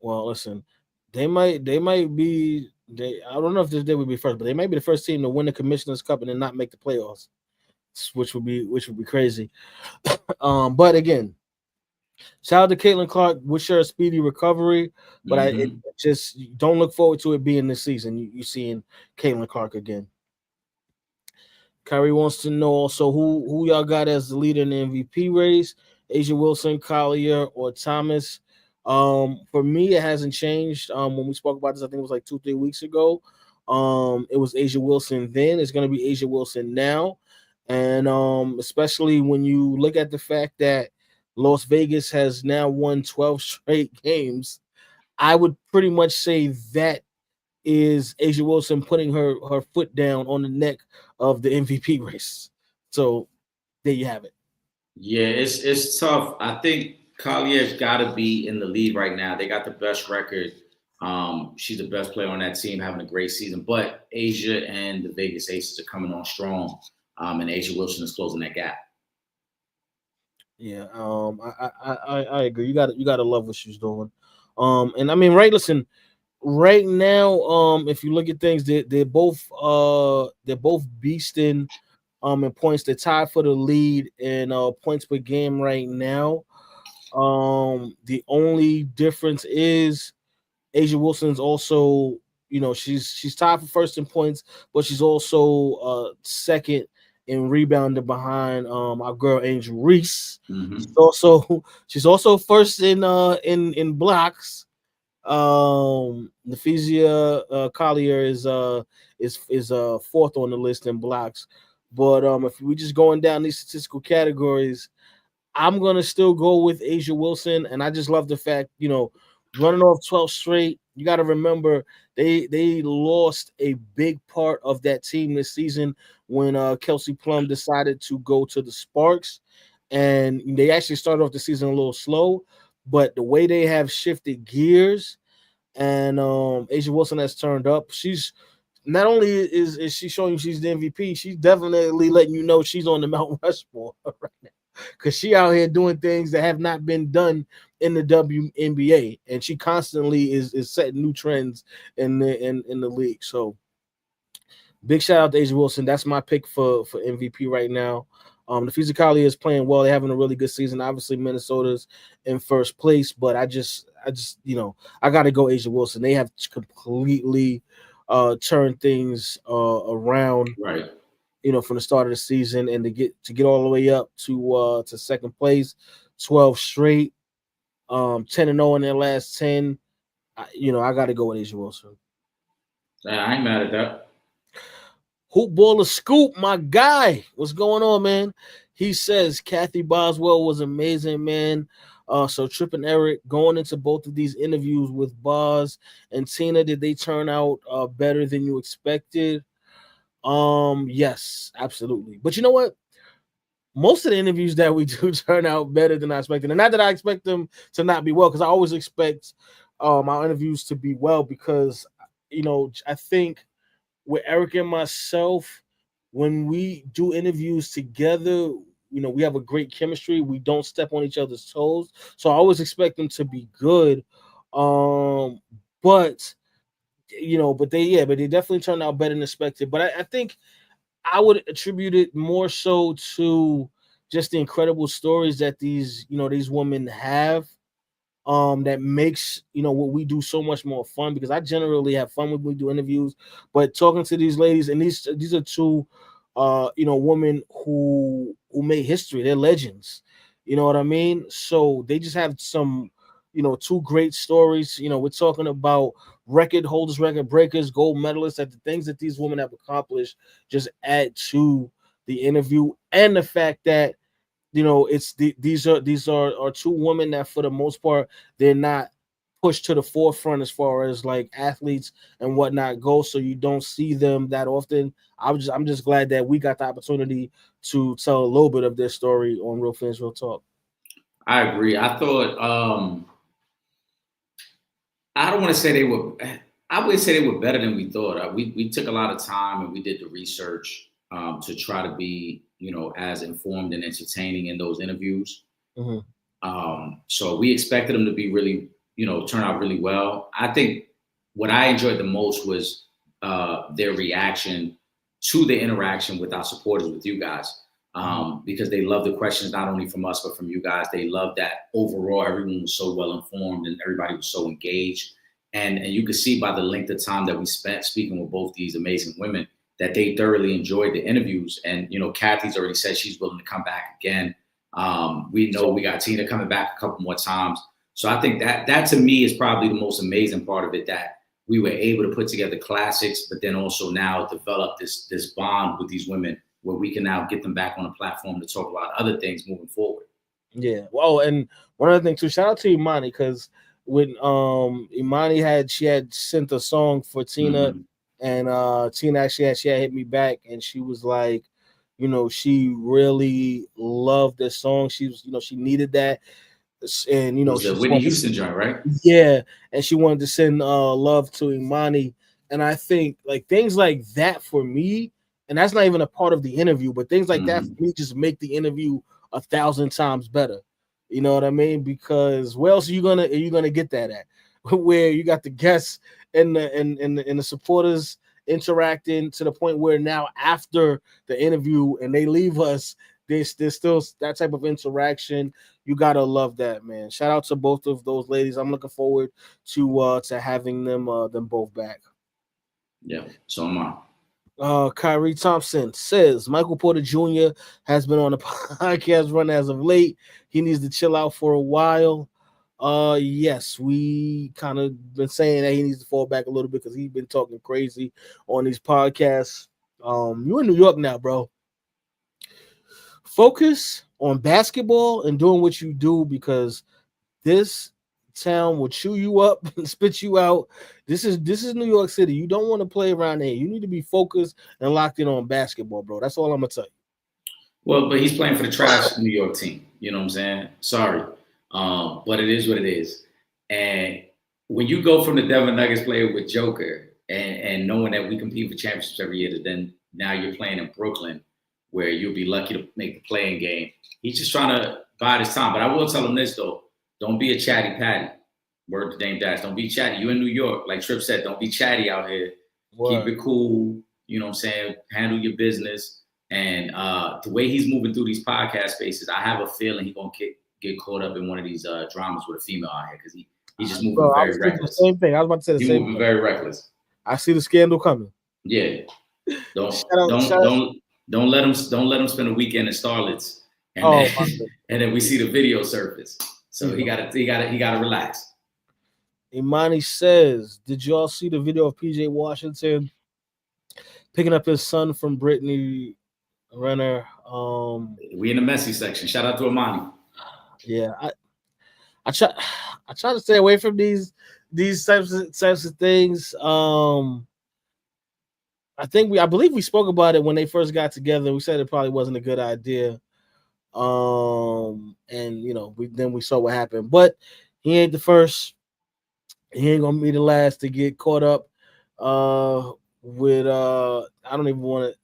Well, listen, they might be. I don't know if they would be first, but they might be the first team to win the Commissioner's Cup and then not make the playoffs, which would be crazy. But again, shout out to Caitlin Clark. Wish her a speedy recovery, but I just don't look forward to it being this season. You seeing Caitlin Clark again. Kyrie wants to know also who y'all got as the leader in the MVP race: Asia Wilson, Collier, or Thomas. For me, it hasn't changed. When we spoke about this, I think it was like 2-3 weeks ago. It was Asia Wilson then. It's going to be Asia Wilson now. And especially when you look at the fact that Las Vegas has now won 12 straight games, I would pretty much say that is Asia Wilson putting her foot down on the neck of the MVP race. So there you have it. Yeah, it's tough. I think Collier's got to be in the lead right now. They got the best record. She's the best player on that team, having a great season. But Asia and the Vegas Aces are coming on strong, and Asia Wilson is closing that gap. Yeah, I agree. You got to love what she's doing. And I mean, right now, if you look at things, they're both beasting in points. They're tied for the lead in points per game right now. The only difference is Asia Wilson's also, she's tied for first in points, but she's also second in rebounding behind our girl Angel Reese. She's also first in blocks. Nafisia Collier is is fourth on the list in blocks. But if we just going down these statistical categories, I'm gonna still go with Asia Wilson, and I just love the fact, running off 12 straight. You got to remember they lost a big part of that team this season when Kelsey Plum decided to go to the Sparks, and they actually started off the season a little slow, but the way they have shifted gears, and Asia Wilson has turned up. She's not only is she showing you she's the MVP, she's definitely letting you know she's on the Mount Rushmore right now, because she out here doing things that have not been done in the WNBA, and she constantly is setting new trends in the league. So big shout out to Asia Wilson. That's my pick for MVP right now. The Fizikali is playing well. They're having a really good season. Obviously, Minnesota's in first place, but I just I got to go Asia Wilson. They have completely turned things around. Right. From the start of the season, and to get all the way up to second place, 12 straight, 10-0 in their last 10. I got to go with Asia Wilson. I ain't mad at that. Hoop Baller Scoop, my guy, what's going on, man? He says Kathy Boswell was amazing, man. So Trip and Eric, going into both of these interviews with Boz and Tina, did they turn out better than you expected? Yes, absolutely. But you know what? Most of the interviews that we do turn out better than I expected. And not that I expect them to not be well, because I always expect my interviews to be well, because I think with Eric and myself, when we do interviews together, we have a great chemistry. We don't step on each other's toes. So I always expect them to be good. But they definitely turned out better than expected. But I think I would attribute it more so to just the incredible stories that these women have, that makes what we do so much more fun, because I generally have fun when we do interviews, but talking to these ladies, and these are two women who made history. They're legends, you know what I mean? So they just have some two great stories. We're talking about record holders, record breakers, gold medalists, that the things that these women have accomplished just add to the interview, and the fact that these are two women that, for the most part, they're not pushed to the forefront as far as like athletes and whatnot go, so you don't see them that often. I'm just glad that we got the opportunity to tell a little bit of their story on Real Fans Real Talk. I agree. I thought I don't want to say they were. I would say they were better than we thought. We took a lot of time and we did the research to try to be as informed and entertaining in those interviews. Mm-hmm. So we expected them to be really turn out really well. I think what I enjoyed the most was their reaction to the interaction with our supporters, with you guys, because they love the questions, not only from us, but from you guys. They love that overall everyone was so well informed and everybody was so engaged. And you could see by the length of time that we spent speaking with both these amazing women that they thoroughly enjoyed the interviews. And, Kathy's already said she's willing to come back again. We know we got Tina coming back a couple more times. So I think that to me is probably the most amazing part of it, that we were able to put together classics, but then also now develop this bond with these women where we can now get them back on a platform to talk about other things moving forward. Yeah. Well, and one other thing too, shout out to Imani, because when Imani had sent a song for Tina, mm-hmm. and Tina actually had hit me back, and she was like, she really loved this song. She was, she needed that. And it was the Whitney Houston joint, right? Yeah, and she wanted to send love to Imani, and I think like things like that for me, and that's not even a part of the interview, but things like that for me just make the interview 1,000 times better. You know what I mean? Because where else are you gonna get that at? Where you got the guests and the supporters interacting to the point where now after the interview and they leave us, there's still that type of interaction. You gotta love that, man. Shout out to both of those ladies. I'm looking forward to having them both back. Yeah, so am I. Kyrie Thompson says Michael Porter Jr. has been on a podcast run as of late. He needs to chill out for a while. Yes, we kind of been saying that he needs to fall back a little bit because he's been talking crazy on these podcasts. You in New York now, bro. Focus on basketball and doing what you do because this town will chew you up and spit you out. This is New York City. You don't want to play around there. You need to be focused and locked in on basketball, bro. That's all I'm gonna tell you. Well, but he's playing for the trash New York team. You know what I'm saying? Sorry. But it is what it is. And when you go from the Denver Nuggets player with Joker and knowing that we compete for championships every year, then now you're playing in Brooklyn where you'll be lucky to make the playing game. He's just trying to bide his time. But I will tell him this, though. Don't be a chatty patty. Word to Dame Dash. Don't be chatty. You in New York. Like Trip said, don't be chatty out here. Word. Keep it cool. You know what I'm saying? Handle your business. And the way he's moving through these podcast spaces, I have a feeling he's going to get caught up in one of these dramas with a female out here because he's just moving very reckless. The same thing. I was about to say the he's same moving thing. Very reckless. I see the scandal coming. Yeah. Don't let him spend a weekend in Starlets and then we see the video surface. So he gotta relax. Imani says, did y'all see the video of PJ Washington picking up his son from Brittany Renner? We in the messy section. Shout out to Imani. Yeah, I try to stay away from these types of things. I believe we spoke about it when they first got together. We said it probably wasn't a good idea. And we saw what happened. But he ain't the first. He ain't gonna be the last to get caught up with I don't want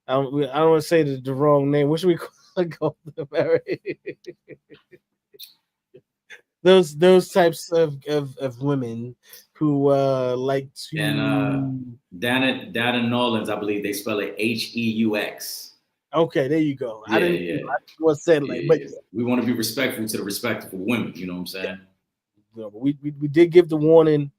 to say the wrong name. What should we call them? Those types of women who like to and Dana Nolans, I believe they spell it Heu. Okay, there you go. Yeah, I didn't what said like, but we want to be respectful to the respectful women. You know what I'm saying? We did give the warning.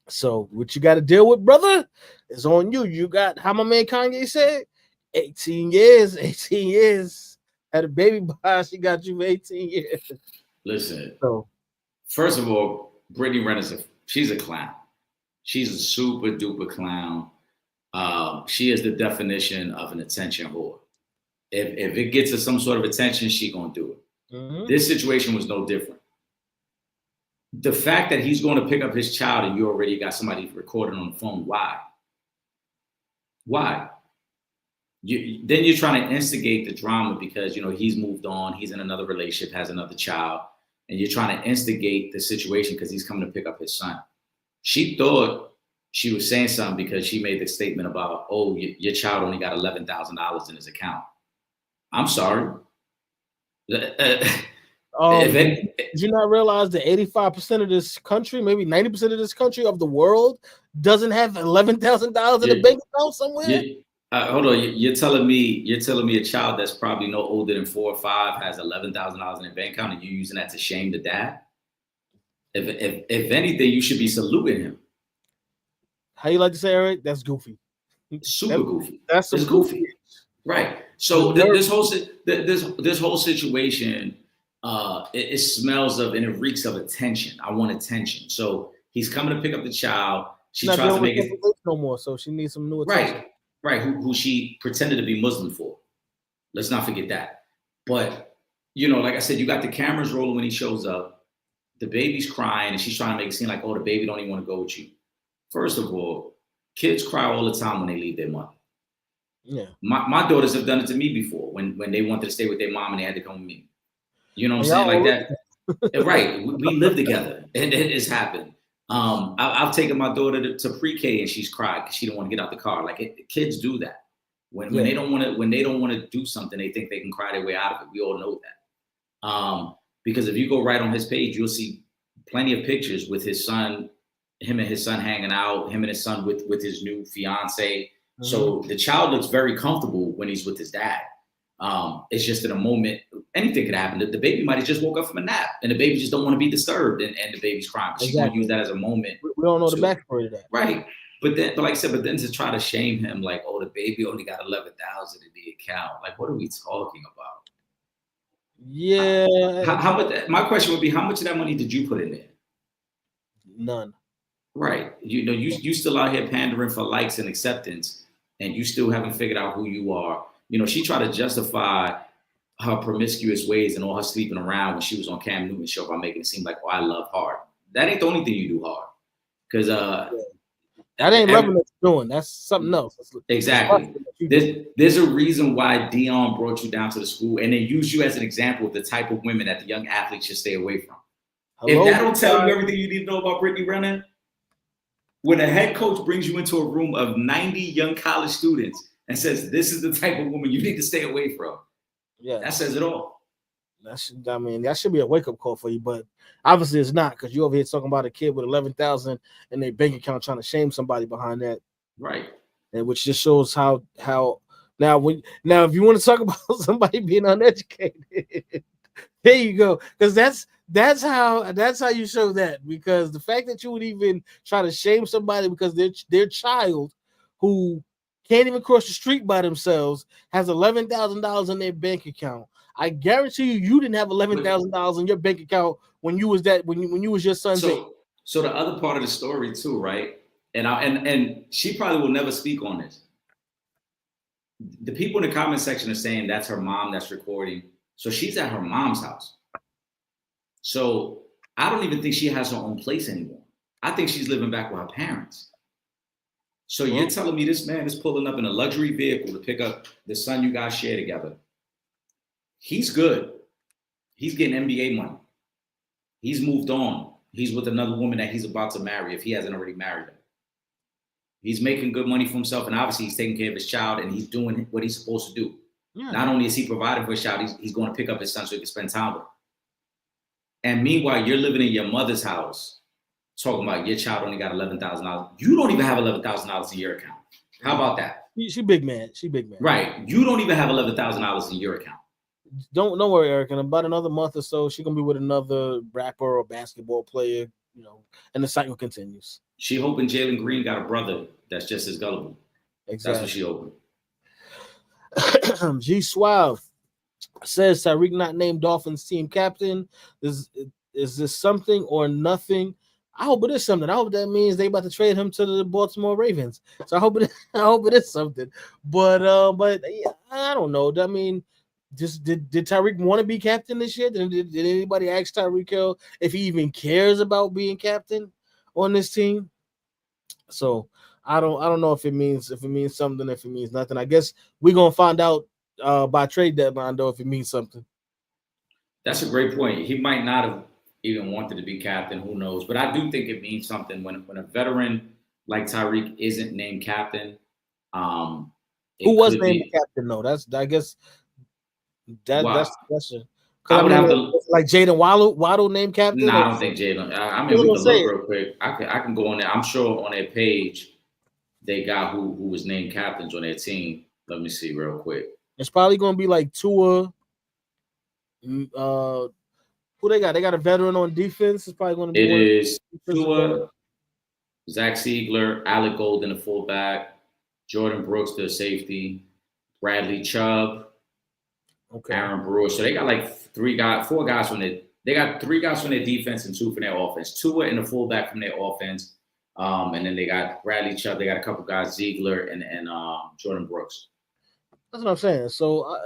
So what you got to deal with, brother, is on you. You got how my man Kanye said, 18 years. Had a baby by, she got you for 18 years. Listen. So first of all, Brittany Renner she's a clown. She's a super duper clown. She is the definition of an attention whore. If it gets her some sort of attention, she gonna do it. Mm-hmm. This situation was no different. The fact that he's going to pick up his child and you already got somebody recording on the phone, why? Then you're trying to instigate the drama because, he's moved on, he's in another relationship, has another child, and you're trying to instigate the situation because he's coming to pick up his son. She thought she was saying something because she made the statement about, oh, your child only got $11,000 in his account. I'm sorry. Did you not realize that 85% of this country, maybe 90% of this country of the world doesn't have $11,000 in a bank account somewhere? Hold on, you're telling me a child that's probably no older than 4 or 5 has $11,000 in a bank account, and you're using that to shame the dad? If anything, you should be saluting him. How you like to say, Eric? That's goofy. Super goofy. That's goofy, right? So this whole situation. It smells of and it reeks of attention. I want attention. So he's coming to pick up the child. She tries to make it no more, so she needs some new attention. Right. Who she pretended to be Muslim for. Let's not forget that. But like I said, you got the cameras rolling when he shows up. The baby's crying, and she's trying to make it seem like, oh, the baby don't even want to go with you. First of all, kids cry all the time when they leave their mother. Yeah. My daughters have done it to me before when they wanted to stay with their mom and they had to come with me. You know what I'm saying? Like that. Right. We live together. And it's happened. I've taken my daughter to pre-K and she's cried because she didn't want to get out the car. Like kids do that. When they don't want to do something, they think they can cry their way out of it. We all know that. Because if you go right on his page, you'll see plenty of pictures with his son, him and his son hanging out, him and his son with his new fiance. Mm-hmm. So the child looks very comfortable when he's with his dad. It's just in a moment, anything could happen. The baby might have just woke up from a nap and the baby just don't want to be disturbed and the baby's crying. But she's going to use that as a moment. We don't know the backstory of that. Right. But like I said, then to try to shame him like, oh, the baby only got 11,000 in the account. Like, what are we talking about? Yeah. How much? My question would be, how much of that money did you put in there? None. Right. You know, you still out here pandering for likes and acceptance, and you still haven't figured out who you are. You know, she tried to justify her promiscuous ways and all her sleeping around when she was on Cam Newton's show by making it seem like, oh, I love hard. That ain't the only thing you do hard. Because that ain't loving what you're doing. That's something else. Exactly. There's a reason why Dion brought you down to the school and then used you as an example of the type of women that the young athletes should stay away from. Hello, if that don't tell you everything you need to know about Brittany Renner, when a head coach brings you into a room of 90 young college students and says, this is the type of woman you need to stay away from. Yeah, that says it all. That should be a wake-up call for you, but obviously it's not, because you're over here talking about a kid with 11,000 in their bank account trying to shame somebody behind that. Right. And which just shows how now if you want to talk about somebody being uneducated, there you go. Because that's how you show that, because the fact that you would even try to shame somebody because their child who can't even cross the street by themselves has $11,000 in their bank account. I guarantee you didn't have $11,000 in your bank account when you was your son's age. So the other part of the story too, right? And she probably will never speak on this. The people in the comment section are saying that's her mom that's recording. So she's at her mom's house. So I don't even think she has her own place anymore. I think she's living back with her parents. So you're telling me this man is pulling up in a luxury vehicle to pick up the son you guys share together. He's good. He's getting NBA money. He's moved on. He's with another woman that he's about to marry if he hasn't already married her. He's making good money for himself, and obviously he's taking care of his child, and he's doing what he's supposed to do. Yeah. Not only is he providing for his child, he's going to pick up his son so he can spend time with him. And meanwhile, you're living in your mother's house talking about your child only got $11,000. You don't even have $11,000 in your account. How about that? She big man. Right. You don't even have $11,000 in your account. Don't worry, Eric. In about another month or so, she's gonna be with another rapper or basketball player, and the cycle continues. She hoping Jalen Green got a brother that's just as gullible. Exactly. That's what she hoping. G Suave says Tyreek not named Dolphins team captain. Is this something or nothing? I hope it is something. I hope that means they about to trade him to the Baltimore Ravens. So I hope it is something. But yeah, I don't know. I mean, just did Tyreek want to be captain this year? Did anybody ask Tyreek Hill if he even cares about being captain on this team? So I don't know if it means something, if it means nothing. I guess we're gonna find out by trade deadline though if it means something. That's a great point. He might not have even wanted to be captain. Who knows? But I do think it means something when a veteran like Tyreek isn't named captain. Who was named captain though? That's the question. I would have to like Jaden Waddle named captain. No, I don't think Jaden. I mean, we can look real quick. I can go on there. I'm sure on their page they got who was named captains on their team. Let me see real quick. It's probably gonna be like Tua. Who they got? They got a veteran on defense. It's probably gonna be. It is Tua, Zach Siegler, Alec Golden, the fullback, Jordan Brooks, the safety, Bradley Chubb. Okay. Aaron Brewer. So they got like four guys from their. They got 3 guys from their defense and 2 from their offense. 2 and a fullback from their offense. And then they got Bradley Chubb. They got a couple guys, Ziegler and Jordan Brooks. That's what I'm saying. So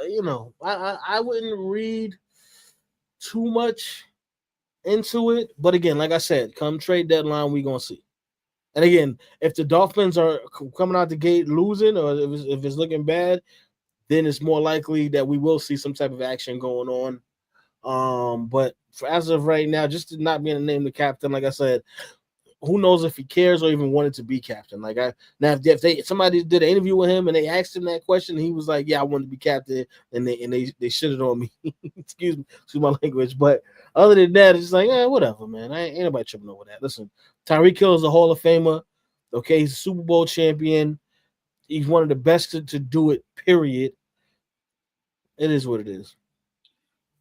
I wouldn't read too much into it. But again, like I said, come trade deadline, we're gonna see. And again, if the Dolphins are coming out the gate losing, or if it's looking bad, then it's more likely that we will see some type of action going on. But as of right now, just not being named the captain, like I said, who knows if he cares or even wanted to be captain? If somebody did an interview with him and they asked him that question, he was like, "Yeah, I wanted to be captain," and they shitted on me. excuse my language, but other than that, it's like, yeah, whatever, man. Ain't nobody tripping over that. Listen, Tyreek Hill is a Hall of Famer. Okay, he's a Super Bowl champion. He's one of the best to do it, period. It is what it is.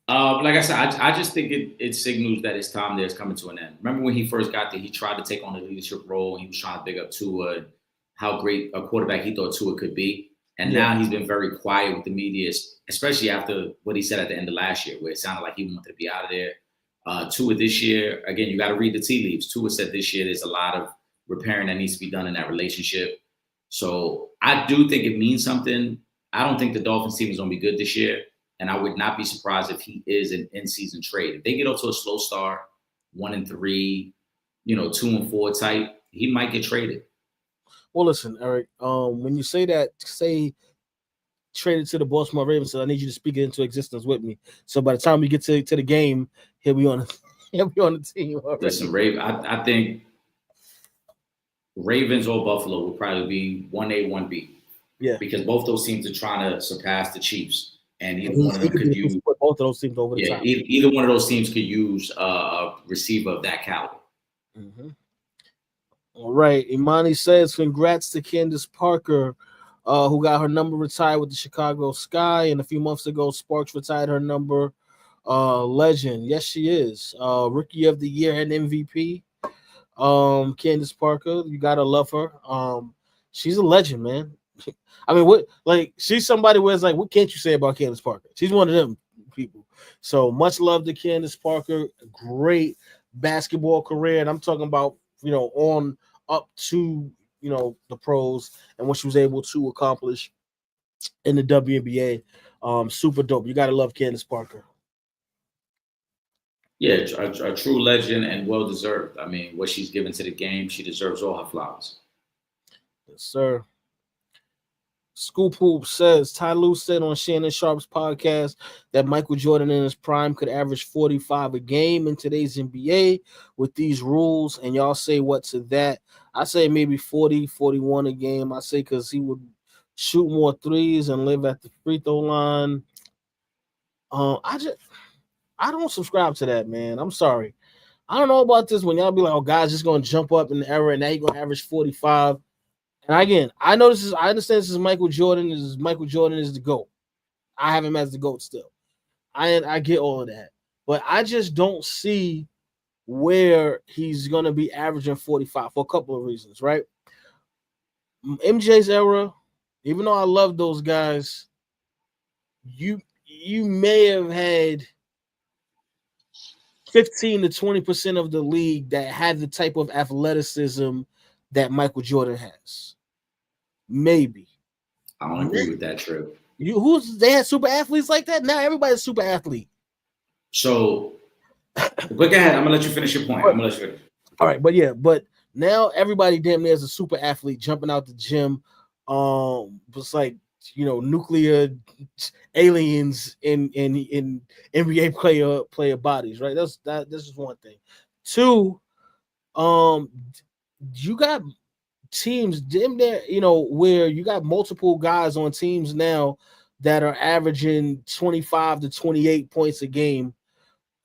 Like I said, I just think it signals that his time there is coming to an end. Remember when he first got there, he tried to take on the leadership role. He was trying to big up Tua and how great a quarterback he thought Tua could be. And now he's been very quiet with the media, especially after what he said at the end of last year, where it sounded like he wanted to be out of there. Tua this year, again, you got to read the tea leaves. Tua said this year there's a lot of repairing that needs to be done in that relationship. So I do think it means something. I don't think the Dolphins team is going to be good this year. And I would not be surprised if he is an in-season trade. If they get off to a slow start, 1-3, 2-4 type, he might get traded. Well, listen, Eric, when you say traded to the Baltimore Ravens, so I need you to speak it into existence with me. So by the time we get to the game, he'll be on the team already. Listen, I think Ravens or Buffalo will probably be 1A, 1B. Yeah. Because both those teams are trying to surpass the Chiefs. And either one of them could use both of those teams over the top. Either one of those teams could use a receiver of that caliber. Mm-hmm. All right. Imani says, congrats to Candace Parker, who got her number retired with the Chicago Sky. And a few months ago, Sparks retired her number. Legend. Yes, she is. Rookie of the Year and MVP. Candace Parker, you gotta love her. She's a legend, man. I mean, she's somebody where it's like, what can't you say about Candace Parker? She's one of them people. So much love to Candace Parker. Great basketball career. And I'm talking about, on up to, the pros and what she was able to accomplish in the WNBA. Super dope. You got to love Candace Parker. Yeah, a true legend and well-deserved. I mean, what she's given to the game, she deserves all her flowers. Yes, sir. School Poop says, Ty Lue said on Shannon Sharp's podcast that Michael Jordan in his prime could average 45 a game in today's NBA with these rules. And y'all say what to that? I say maybe 40, 41 a game. I say because he would shoot more threes and live at the free throw line. I don't subscribe to that, man. I'm sorry. I don't know about this when y'all be like, oh, guys just going to jump up in the era and now he's going to average 45. And again, I understand this is Michael Jordan. Michael Jordan is the GOAT. I have him as the GOAT still. I get all of that. But I just don't see where he's going to be averaging 45 for a couple of reasons, right? MJ's era, even though I love those guys, you may have had 15 to 20% of the league that had the type of athleticism that Michael Jordan has. Maybe. I don't agree with that, Trip. They had super athletes like that? Now everybody's a super athlete. So, but go ahead. I'm gonna let you finish your point. All right, but now everybody damn near is a super athlete jumping out the gym. It's like nuclear aliens in NBA player bodies, right? This is one thing. Two, you got teams damn there, where you got multiple guys on teams now that are averaging 25 to 28 points a game.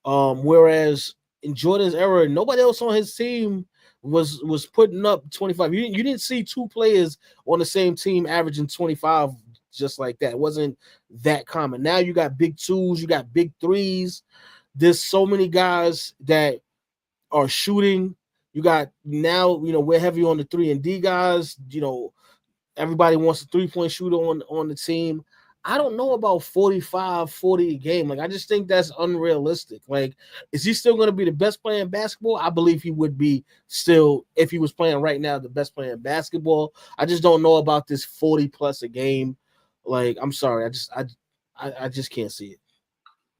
Whereas in Jordan's era, nobody else on his team was putting up 25. You didn't see two players on the same team averaging 25 just like that. It wasn't that common. Now you got big twos, you got big threes. There's so many guys that are shooting. You got now, we're heavy on the 3-and-D guys. Everybody wants a 3-point shooter on the team. I don't know about 45, 40 a game. I just think that's unrealistic. Is he still going to be the best player in basketball? I believe he would be still, if he was playing right now, the best player in basketball. I just don't know about this 40 plus a game. I'm sorry. I just can't see it.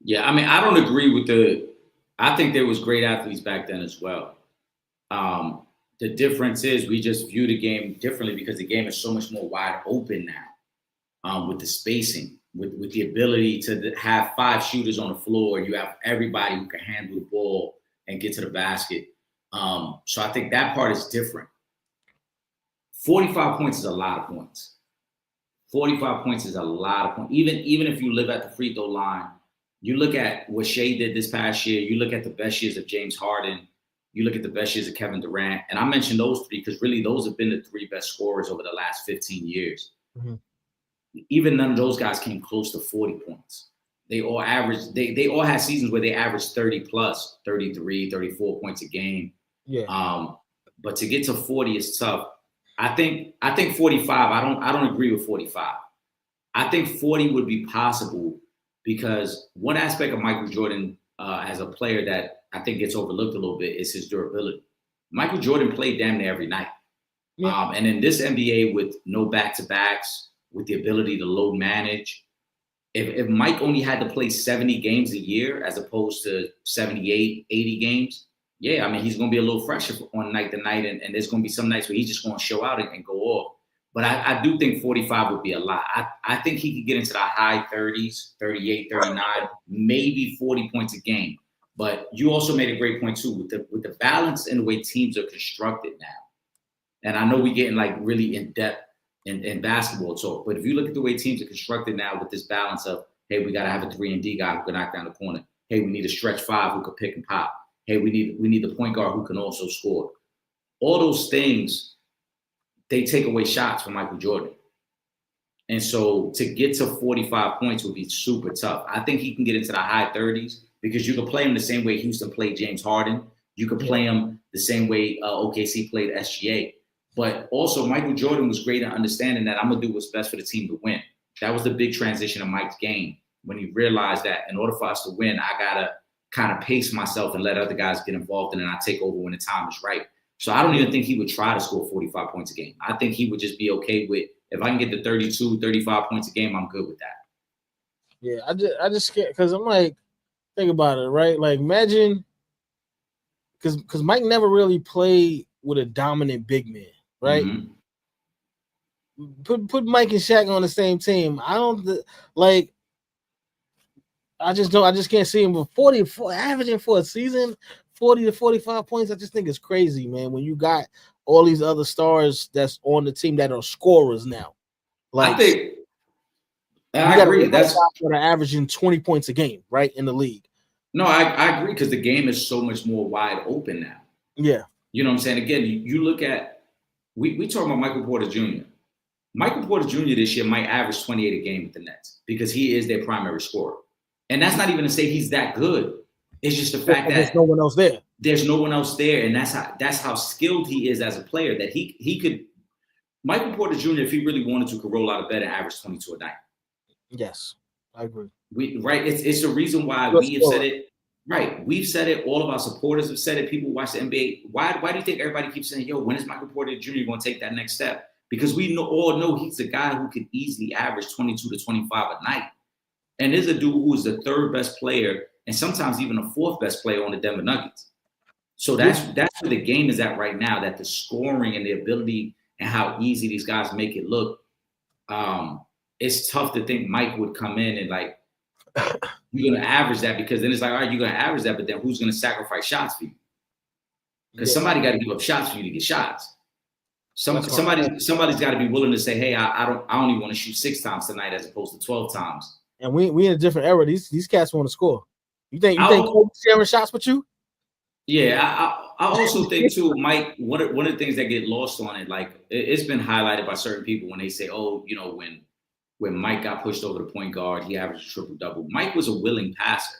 Yeah, I mean, I don't agree with I think there was great athletes back then as well. The difference is we just view the game differently because the game is so much more wide open now, with the spacing, with the ability to have 5 shooters on the floor. You have everybody who can handle the ball and get to the basket. So I think that part is different. 45 points is a lot of points. 45 points is a lot of points. Even if you live at the free throw line, you look at what Shea did this past year, you look at the best years of James Harden, you look at the best years of Kevin Durant, and I mentioned those 3 because really those have been the 3 best scorers over the last 15 years. Mm-hmm. Even none of those guys came close to 40 points. They all averaged, they all had seasons where they averaged 30 plus, 33, 34 points a game. Yeah. But to get to 40 is tough. I think 45, I don't agree with 45. I think 40 would be possible because one aspect of Michael Jordan as a player that I think gets overlooked a little bit is his durability. Michael Jordan played damn near every night. Yeah. And in this NBA with no back-to-backs, with the ability to load manage, if Mike only had to play 70 games a year as opposed to 78, 80 games, yeah, I mean, he's going to be a little fresher on night to night. And there's going to be some nights where he's just going to show out and go off. But I do think 45 would be a lot. I think he could get into the high 30s, 38, 39, maybe 40 points a game. But you also made a great point, too, with the balance and the way teams are constructed now. And I know we're getting like really in depth in basketball talk, but if you look at the way teams are constructed now with this balance of, hey, we got to have a 3-and-D guy who can knock down the corner. Hey, we need a stretch 5 who can pick and pop. Hey, we need the point guard who can also score. All those things, they take away shots from Michael Jordan. And so to get to 45 points would be super tough. I think he can get into the high 30s because you can play him the same way Houston played James Harden. You can play him the same way OKC played SGA. But also Michael Jordan was great at understanding that I'm going to do what's best for the team to win. That was the big transition of Mike's game when he realized that in order for us to win, I got to kind of pace myself and let other guys get involved, and then I take over when the time is right. So I don't even think he would try to score 45 points a game. I think he would just be okay with, if I can get to 32, 35 points a game, I'm good with that. Yeah, I just can't, because I'm like, think about it, right? Like, imagine, because Mike never really played with a dominant big man, right? Mm-hmm. Put Mike and Shaq on the same team. I just can't see him with 44 averaging for a season, 40 to 45 points. I just think it's crazy, man. When you got all these other stars that's on the team that are scorers now, like I agree. That's what are averaging 20 points a game, right, in the league. No, I agree because the game is so much more wide open now. Yeah, you know what I'm saying. Again, you look at we talk about Michael Porter Jr. Michael Porter Jr. this year might average 28 a game with the Nets because he is their primary scorer. And that's not even to say he's that good. It's just the fact that there's no one else there. There's no one else there, and that's how skilled he is as a player. That he could. Michael Porter Jr., if he really wanted to, could roll out of bed and average 22 a night. Yes, I agree. It's the reason why we have said it. Right, we've said it. All of our supporters have said it. People who watch the NBA. Why do you think everybody keeps saying, "Yo, when is Michael Porter Jr. going to take that next step?" Because we all know he's a guy who could easily average 22 to 25 a night. And there's a dude who is the third best player and sometimes even the fourth best player on the Denver Nuggets. So that's where the game is at right now, that the scoring and the ability and how easy these guys make it look. It's tough to think Mike would come in and like, you're going to average that, because then it's like, all right, you're going to average that, but then who's going to sacrifice shots for you? Because somebody got to give up shots for you to get shots. Somebody's got to be willing to say, hey, I only want to shoot 6 times tonight as opposed to 12 times. And we in a different era. These cats want to score. You think Kobe's sharing shots with you? Yeah, I also think too, Mike. One of the things that get lost on it, like it's been highlighted by certain people when they say, "Oh, you know, when Mike got pushed over the point guard, he averaged a triple-double." Mike was a willing passer.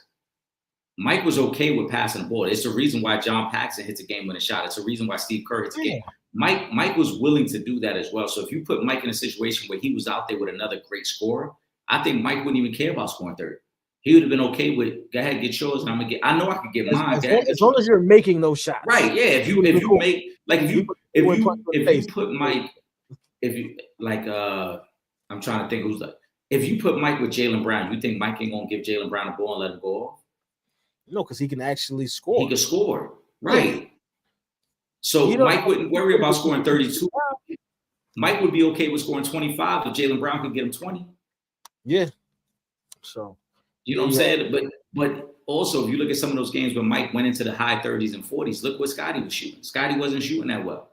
Mike was okay with passing the ball. It's the reason why John Paxson hits a game-winning shot. It's the reason why Steve Kerr hits a game. Mike was willing to do that as well. So if you put Mike in a situation where he was out there with another great scorer, I think Mike wouldn't even care about scoring 30. He would have been okay with, go ahead, get yours, and I'm gonna get. I know I could get mine. As long as you're making those shots, right? Yeah. If you put Mike, I'm trying to think who's like, if you put Mike with Jaylen Brown, you think Mike ain't gonna give Jaylen Brown a ball and let him go off? No, because he can actually score. He can score, right? Yeah. So Mike wouldn't worry about scoring 32. Mike would be okay with scoring 25 if Jaylen Brown could get him 20. Yeah. So. You know what I'm saying? But also, if you look at some of those games where Mike went into the high 30s and 40s, look what Scotty was shooting. Scotty wasn't shooting that well.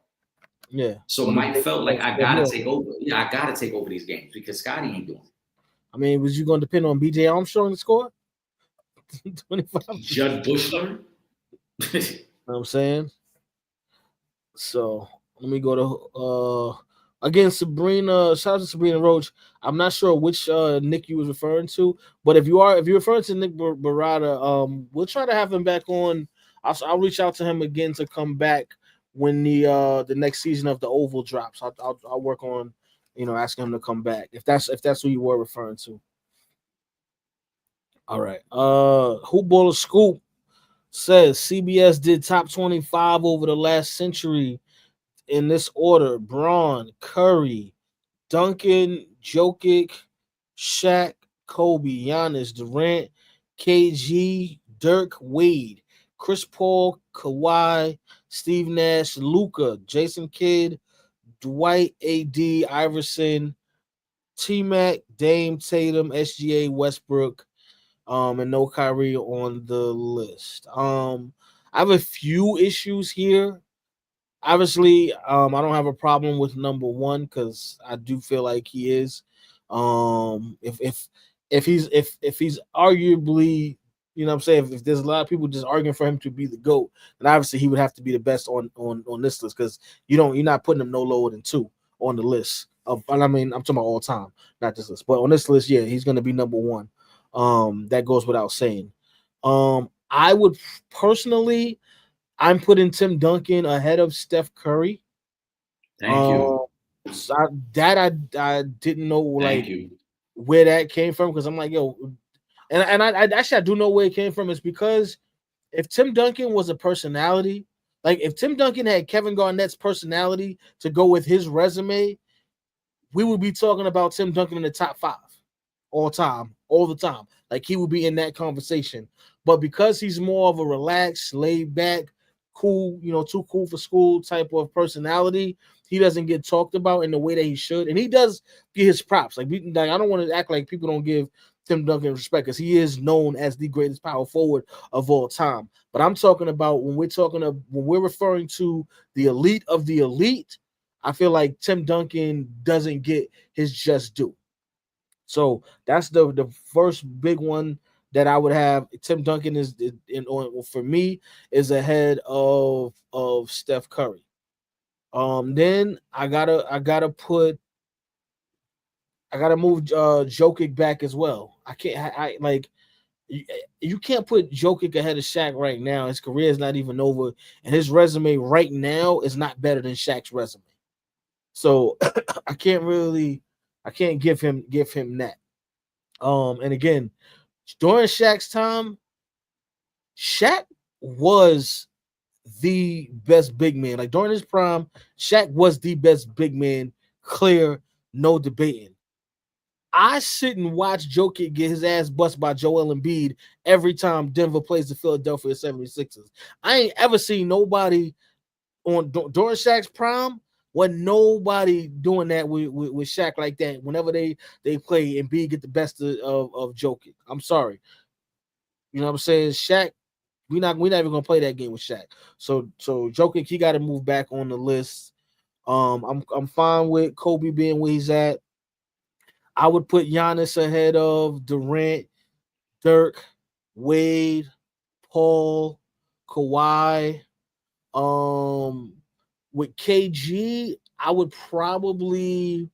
Yeah. So Mike felt like, I got to take over. Yeah, I got to take over these games because Scotty ain't doing it. I mean, was you going to depend on B.J. Armstrong to score? 25. Judd Bushler? You know what I'm saying? So, let me go to again, Sabrina. Shout out to Sabrina Roach. I'm not sure which Nick you was referring to, but if you're referring to Nick Barada, we'll try to have him back on. I'll reach out to him again to come back when the next season of the Oval drops. I'll work on asking him to come back. If that's who you were referring to. All right. Hoop Baller Scoop says CBS did top 25 over the last century in this order: Braun, Curry, Duncan, Jokic, Shaq, Kobe, Giannis, Durant, KG, Dirk, Wade, Chris Paul, Kawhi, Steve Nash, Luka, Jason Kidd, Dwight, AD, Iverson, T-Mac, Dame, Tatum, SGA, Westbrook, and no Kyrie on the list. I have a few issues here. Obviously, I don't have a problem with number one because I do feel like he is. If he's arguably, what I'm saying, if there's a lot of people just arguing for him to be the GOAT, then obviously he would have to be the best on this list because you're not putting him no lower than 2 on the list. I'm talking about all time, not this list, but on this list, yeah, he's gonna be number 1. That goes without saying. I would personally, I'm putting Tim Duncan ahead of Steph Curry. Thank you. So I didn't know Thank you. where that came from because I'm like, yo, and I actually I do know where it came from. It's because if Tim Duncan was a personality, like if Tim Duncan had Kevin Garnett's personality to go with his resume, we would be talking about Tim Duncan in the top 5 all the time. Like he would be in that conversation. But because he's more of a relaxed, laid back, cool, too cool for school type of personality, he doesn't get talked about in the way that he should. And he does get his props. Like I don't want to act like people don't give Tim Duncan respect because he is known as the greatest power forward of all time. But I'm talking about when we're referring to the elite of the elite, I feel like Tim Duncan doesn't get his just due. So that's the first big one that I would have. Tim Duncan is for me is ahead of Steph Curry. Then I gotta move Jokic back as well. I can't. You can't put Jokic ahead of Shaq right now. His career is not even over, and his resume right now is not better than Shaq's resume. So I can't give him that. And again, during Shaq's time, Shaq was the best big man. Like during his prime, Shaq was the best big man, clear, no debating. I sit and watch Jokic get his ass bust by Joel Embiid every time Denver plays the Philadelphia 76ers. I ain't ever seen nobody during Shaq's prime. Wasn't nobody doing that with Shaq like that. Whenever they play and Embiid get the best of Jokic. I'm sorry. You know what I'm saying? Shaq, we're not even gonna play that game with Shaq. So Jokic, he got to move back on the list. I'm fine with Kobe being where he's at. I would put Giannis ahead of Durant, Dirk, Wade, Paul, Kawhi. With KG, I would probably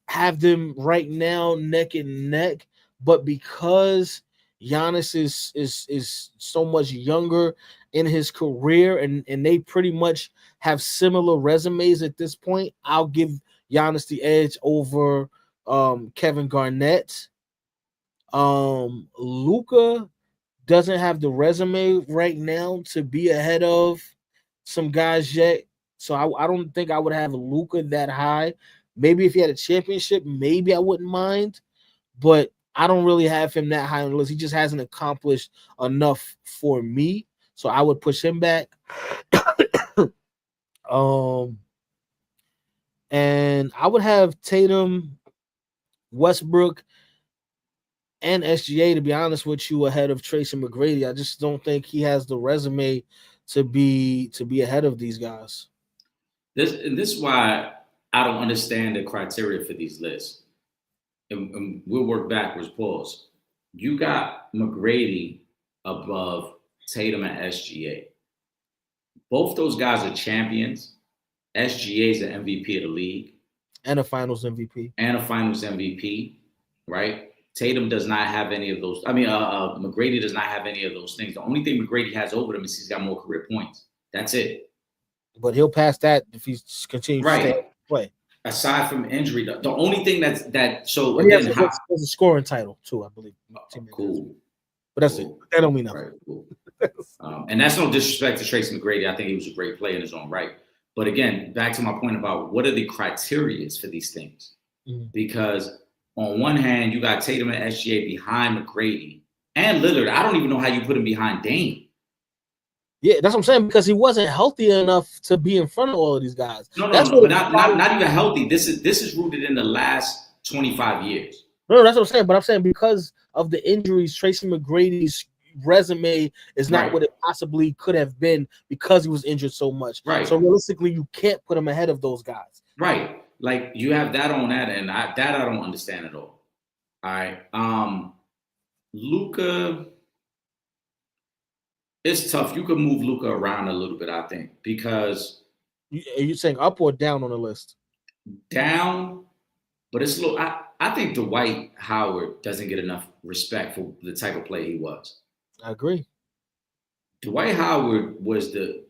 have them right now neck and neck, but because Giannis is so much younger in his career and they pretty much have similar resumes at this point, I'll give Giannis the edge over Kevin Garnett. Luka doesn't have the resume right now to be ahead of some guys yet, so I don't think I would have Luka that high. Maybe if he had a championship, maybe I wouldn't mind, but I don't really have him that high on the list. He just hasn't accomplished enough for me, so I would push him back. And I would have Tatum, Westbrook, and SGA, to be honest with you, ahead of Tracy McGrady. I just don't think he has the resume to be ahead of these guys. This is why I don't understand the criteria for these lists. And we'll work backwards. Pause. You got McGrady above Tatum and SGA. Both those guys are champions. SGA is the MVP of the league. And a finals MVP. Right? Tatum does not have any of those. I mean, McGrady does not have any of those things. The only thing McGrady has over him is he's got more career points. That's it. But he'll pass that if he continues to play. aside from injury, the only thing so But he again, has a scoring title too, I believe. cool. But that's it. That don't mean nothing. Right, cool. And that's no disrespect to Tracy McGrady. I think he was a great player in his own right. But again, back to my point about what are the criteria for these things? Mm-hmm. Because on one hand, you got Tatum and SGA behind McGrady and Lillard. I don't even know how you put him behind Dame. Yeah, that's what I'm saying, because he wasn't healthy enough to be in front of all of these guys. No, but not even healthy. This is rooted in the last 25 years. No, that's what I'm saying. But I'm saying because of the injuries, Tracy McGrady's resume is not what it possibly could have been because he was injured so much. Right. So realistically, you can't put him ahead of those guys. Right. Like you have that on that, and I don't understand at all. All right. Luka, it's tough. You could move Luka around a little bit, I think, because are you saying up or down on the list? Down, but it's a little. I think Dwight Howard doesn't get enough respect for the type of player he was. I agree. Dwight Howard was the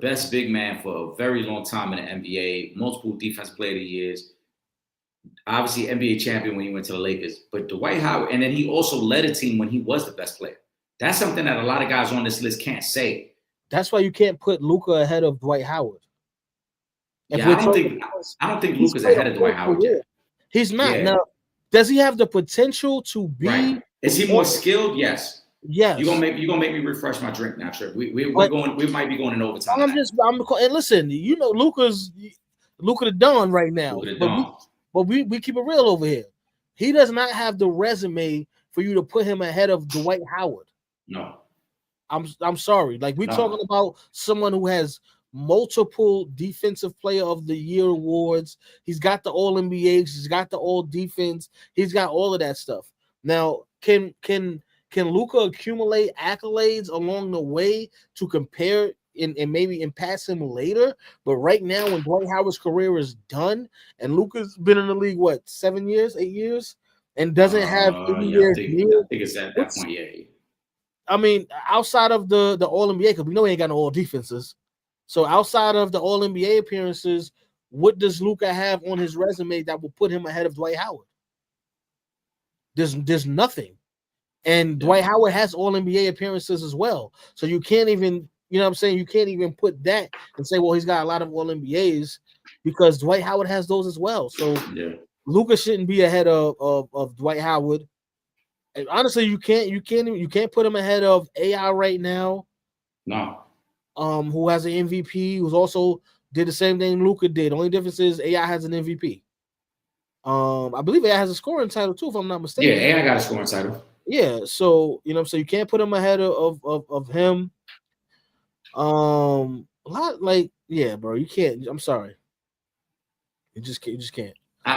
best big man for a very long time in the NBA, multiple defensive player of the years, obviously NBA champion when he went to the Lakers, but Dwight Howard, and then he also led a team when he was the best player. That's something that a lot of guys on this list can't say. That's why you can't put Luka ahead of Dwight Howard. Yeah, I don't think Luka's ahead of Dwight Howard yet. He's not. Yeah. Now, does he have the potential to be? Right. Is he more skilled? Yes. Yes. You're gonna make me refresh my drink now, Trip. We might be going in overtime. And listen, you know, Luka the Don right now. But we keep it real over here. He does not have the resume for you to put him ahead of Dwight Howard. No. I'm sorry. Like we're talking about someone who has multiple defensive player of the year awards. He's got the all NBAs, he's got the all defense, he's got all of that stuff. Now, can Luka accumulate accolades along the way to compare and maybe pass him later? But right now, when Dwight Howard's career is done and Luka's been in the league, 7 years, 8 years, and doesn't have any years. I think it's at that point, yeah. I mean, outside of the all NBA, because we know he ain't got no all defenses. So outside of the all NBA appearances, what does Luka have on his resume that will put him ahead of Dwight Howard? There's nothing. And Dwight Howard has all NBA appearances as well. So you can't even, you know what I'm saying? You can't even put that and say, well, he's got a lot of all NBAs because Dwight Howard has those as well. So Luka shouldn't be ahead of Dwight Howard. And honestly, you can't put him ahead of AI right now. No. Who has an MVP, who's also did the same thing Luka did. The only difference is AI has an MVP. I believe AI has a scoring title too, if I'm not mistaken. Yeah, AI got a scoring title. Yeah, so you know, so you can't put him ahead of him. Bro, you can't. I'm sorry, you just can't.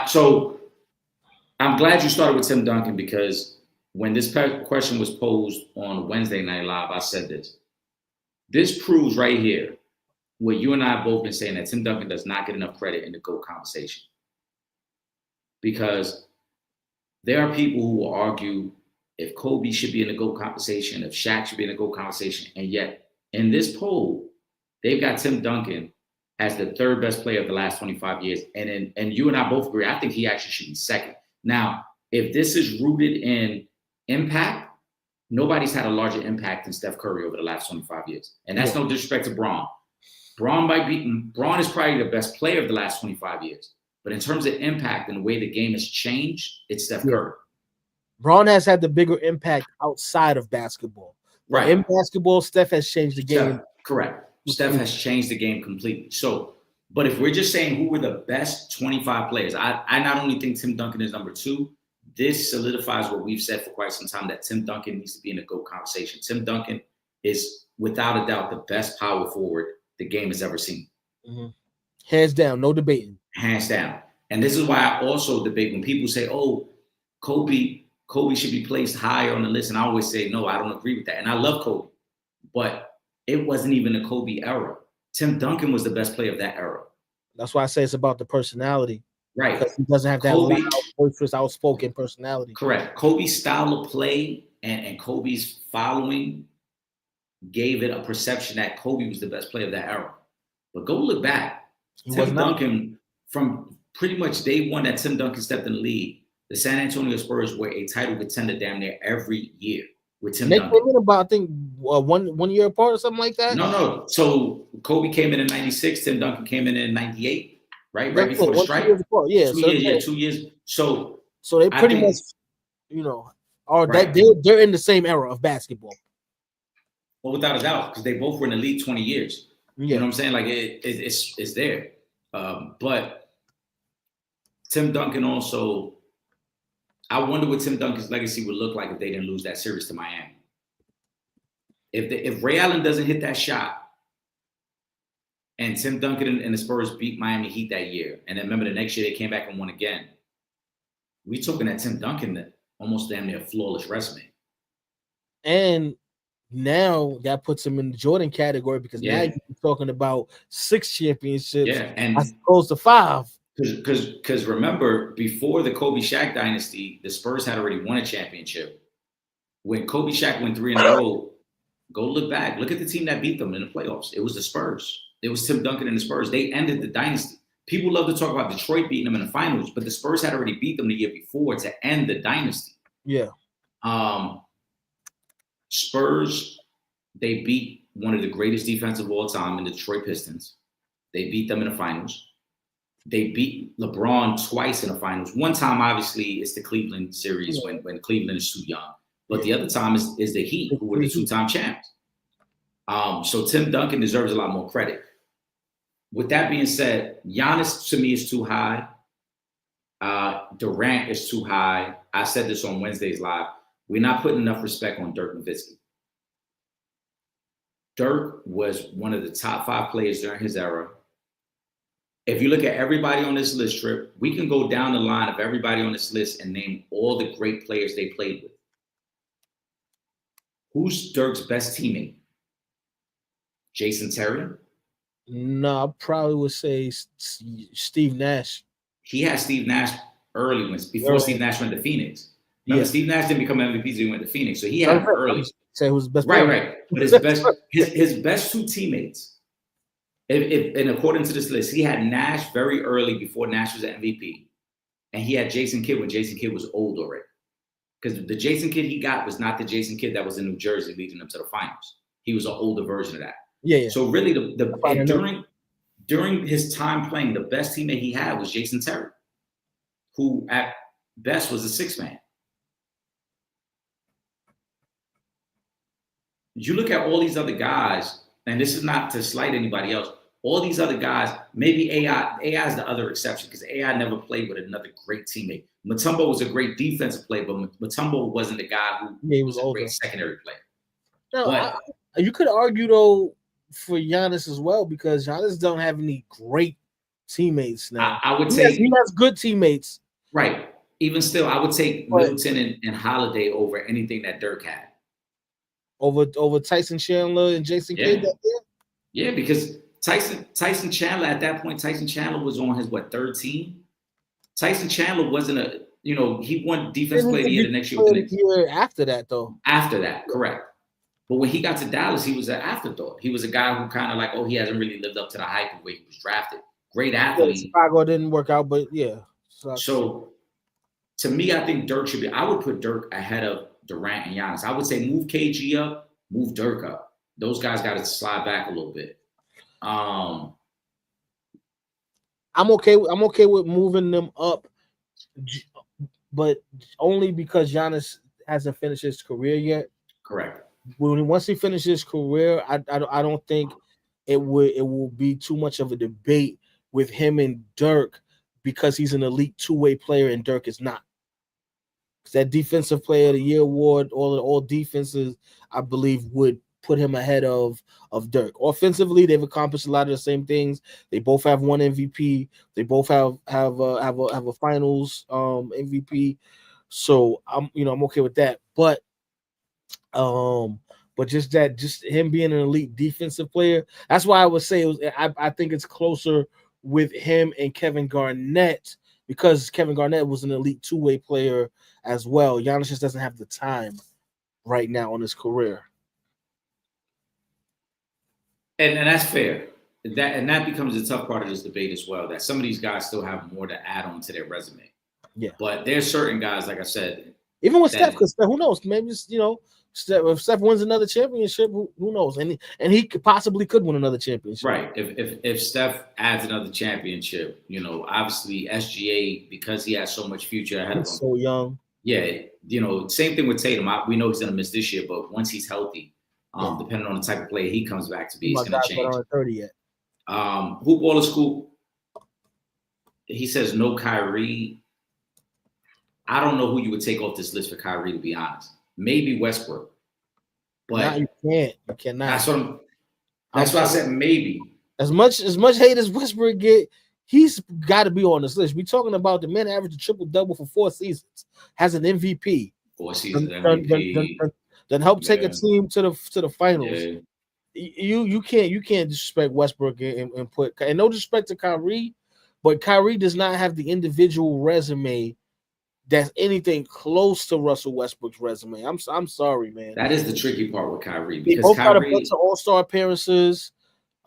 So I'm glad you started with Tim Duncan, because when this question was posed on Wednesday Night Live, I said this. This proves right here what you and I have both been saying, that Tim Duncan does not get enough credit in the GOAT conversation. Because there are people who will argue if Kobe should be in the GOAT conversation, if Shaq should be in the GOAT conversation, and yet in this poll, they've got Tim Duncan as the third best player of the last 25 years. And you and I both agree, I think he actually should be second. Now, if this is rooted in impact, nobody's had a larger impact than Steph Curry over the last 25 years. And that's no disrespect to Bron. Bron is probably the best player of the last 25 years. But in terms of impact and the way the game has changed, it's Steph Curry. Bron has had the bigger impact outside of basketball. Right. In basketball, Steph has changed the game. Correct. Steph has changed the game completely. So, but if we're just saying who were the best 25 players, I not only think Tim Duncan is number 2, this solidifies what we've said for quite some time, that Tim Duncan needs to be in the GOAT conversation. Tim Duncan is, without a doubt, the best power forward the game has ever seen. Mm-hmm. Hands down, no debating. Hands down. And this is why I also debate when people say, oh, Kobe should be placed higher on the list. And I always say, no, I don't agree with that. And I love Kobe, but it wasn't even a Kobe era. Tim Duncan was the best player of that era. That's why I say it's about the personality. Right. Because he doesn't have that loud, boisterous, outspoken personality. Correct. Kobe's style of play and Kobe's following gave it a perception that Kobe was the best player of that era. But go look back. Tim Duncan, from pretty much day one that Tim Duncan stepped in the league, the San Antonio Spurs were a title contender damn near every year with Tim They Duncan. came in about, I think, 1 year apart or something like that. No. So Kobe came in '96. Tim Duncan came in '98, right? Right before the strike. 2 years apart. Yeah, 2 years. So they pretty much, are that they're in the same era of basketball. Well, without a doubt, because they both were in the league 20 years. Yeah. You know what I'm saying? Like it's there. But Tim Duncan also, I wonder what Tim Duncan's legacy would look like if they didn't lose that series to Miami. If Ray Allen doesn't hit that shot, and Tim Duncan and the Spurs beat Miami Heat that year, and then remember the next year they came back and won again, we talking that Tim Duncan that almost damn near flawless resume. And now that puts him in the Jordan category because now you're talking about 6 championships and as opposed to 5. Because remember, before the Kobe Shaq dynasty, the Spurs had already won a championship. When Kobe Shaq went 3 in a row, go look back. Look at the team that beat them in the playoffs. It was the Spurs. It was Tim Duncan and the Spurs. They ended the dynasty. People love to talk about Detroit beating them in the finals, but the Spurs had already beat them the year before to end the dynasty. Yeah. Spurs, they beat one of the greatest defense of all time in the Detroit Pistons. They beat them in the finals. They beat LeBron twice in the finals. One time, obviously, it's the Cleveland series when Cleveland is too young. But the other time is the Heat, who were the 2-time champs. So Tim Duncan deserves a lot more credit. With that being said, Giannis to me is too high. Durant is too high. I said this on Wednesday's live. We're not putting enough respect on Dirk Nowitzki. Dirk was one of the top 5 players during his era. If you look at everybody on this list, Trip, we can go down the line of everybody on this list and name all the great players they played with. Who's Dirk's best teammate? Jason Terry? No, I probably would say Steve Nash. He had Steve Nash before Steve Nash went to Phoenix. Remember, Steve Nash didn't become MVP until he went to Phoenix, so he had him early. Say who's best right, player. right. But his best 2 teammates, and according to this list, he had Nash very early before Nash was an MVP, and he had Jason Kidd when Jason Kidd was old already. Because the Jason Kidd he got was not the Jason Kidd that was in New Jersey leading them to the finals. He was an older version of that. Yeah. So really, during his time playing, the best teammate he had was Jason Terry, who at best was a 6-man. You look at all these other guys, and this is not to slight anybody else. All these other guys, maybe AI is the other exception because AI never played with another great teammate. Mutombo was a great defensive player, but Mutombo wasn't the guy who was a great secondary player. No, you could argue though for Giannis as well because Giannis don't have any great teammates now. I would say he has good teammates. Right. Even still, I would take Middleton and Holiday over anything that Dirk had. Over Tyson Chandler and Jason Kidd that year? Yeah, because Tyson Chandler at that point, Tyson Chandler was on his 3rd team. Tyson Chandler wasn't he won defense player of the year the next year with the Knicks. Year after that, though. After that, correct. But when he got to Dallas, he was an afterthought. He was a guy who kind of he hasn't really lived up to the hype of where he was drafted. Great athlete. Chicago didn't work out, but yeah. So to me, I think Dirk should be. I would put Dirk ahead of Durant and Giannis. I would say move KG up, move Dirk up. Those guys got to slide back a little bit. I'm okay with moving them up, but only because Giannis hasn't finished his career yet. Correct. Once he finishes his career, I don't think it will be too much of a debate with him and Dirk because he's an elite 2-way player and Dirk is not. That Defensive Player of the Year award, all defenses, I believe, would put him ahead of Dirk. Offensively, they've accomplished a lot of the same things. They both have 1 MVP. They both have a Finals MVP. So I'm okay with that. But just him being an elite defensive player, that's why I would say I think it's closer with him and Kevin Garnett because Kevin Garnett was an elite 2-way player as well. Giannis just doesn't have the time right now in his career. And that's fair. that becomes a tough part of this debate as well. That some of these guys still have more to add on to their resume. Yeah. But there's certain guys, like I said, even with Steph, because who knows? Maybe if Steph wins another championship, who knows? And he could win another championship. Right. If Steph adds another championship, obviously SGA, because he has so much future ahead of him. So young. Yeah. Same thing with Tatum. We know he's going to miss this year, but once he's healthy, depending on the type of player he comes back to be, it's going to change. Not 30 yet. Hoop Baller Scoop, he says no Kyrie. I don't know who you would take off this list for Kyrie, to be honest. Maybe Westbrook. But you can't. You cannot. That's why I said maybe. As much hate as Westbrook get, he's got to be on this list. We're talking about the man averaged a triple-double for 4 seasons, has an MVP. 4 seasons MVP. Then helped take a team to the finals. Yeah. You can't disrespect Westbrook and put, and no disrespect to Kyrie, but Kyrie does not have the individual resume that's anything close to Russell Westbrook's resume. I'm sorry, man. That is the tricky part with Kyrie, because both got a bunch of all-star appearances.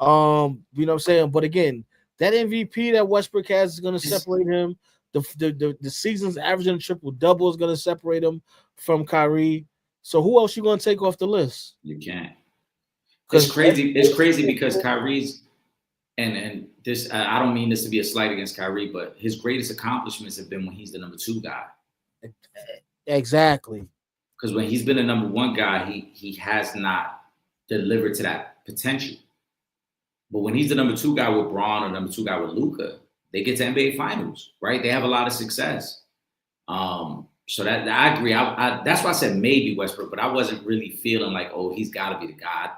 You know what I'm saying? But again, that MVP that Westbrook has is going to separate him. The season's averaging triple-double is going to separate him from Kyrie. So who else you going to take off the list? You can't. It's crazy. It's crazy because Kyrie's and this. I don't mean this to be a slight against Kyrie, but his greatest accomplishments have been when he's the number 2 guy. Exactly. Because when he's been a number 1 guy, he has not delivered to that potential. But when he's the number 2 guy with Braun or number 2 guy with Luka, they get to NBA Finals, right? They have a lot of success. So that I agree. That's why I said maybe Westbrook, but I wasn't really feeling like, oh, he's got to be the guy.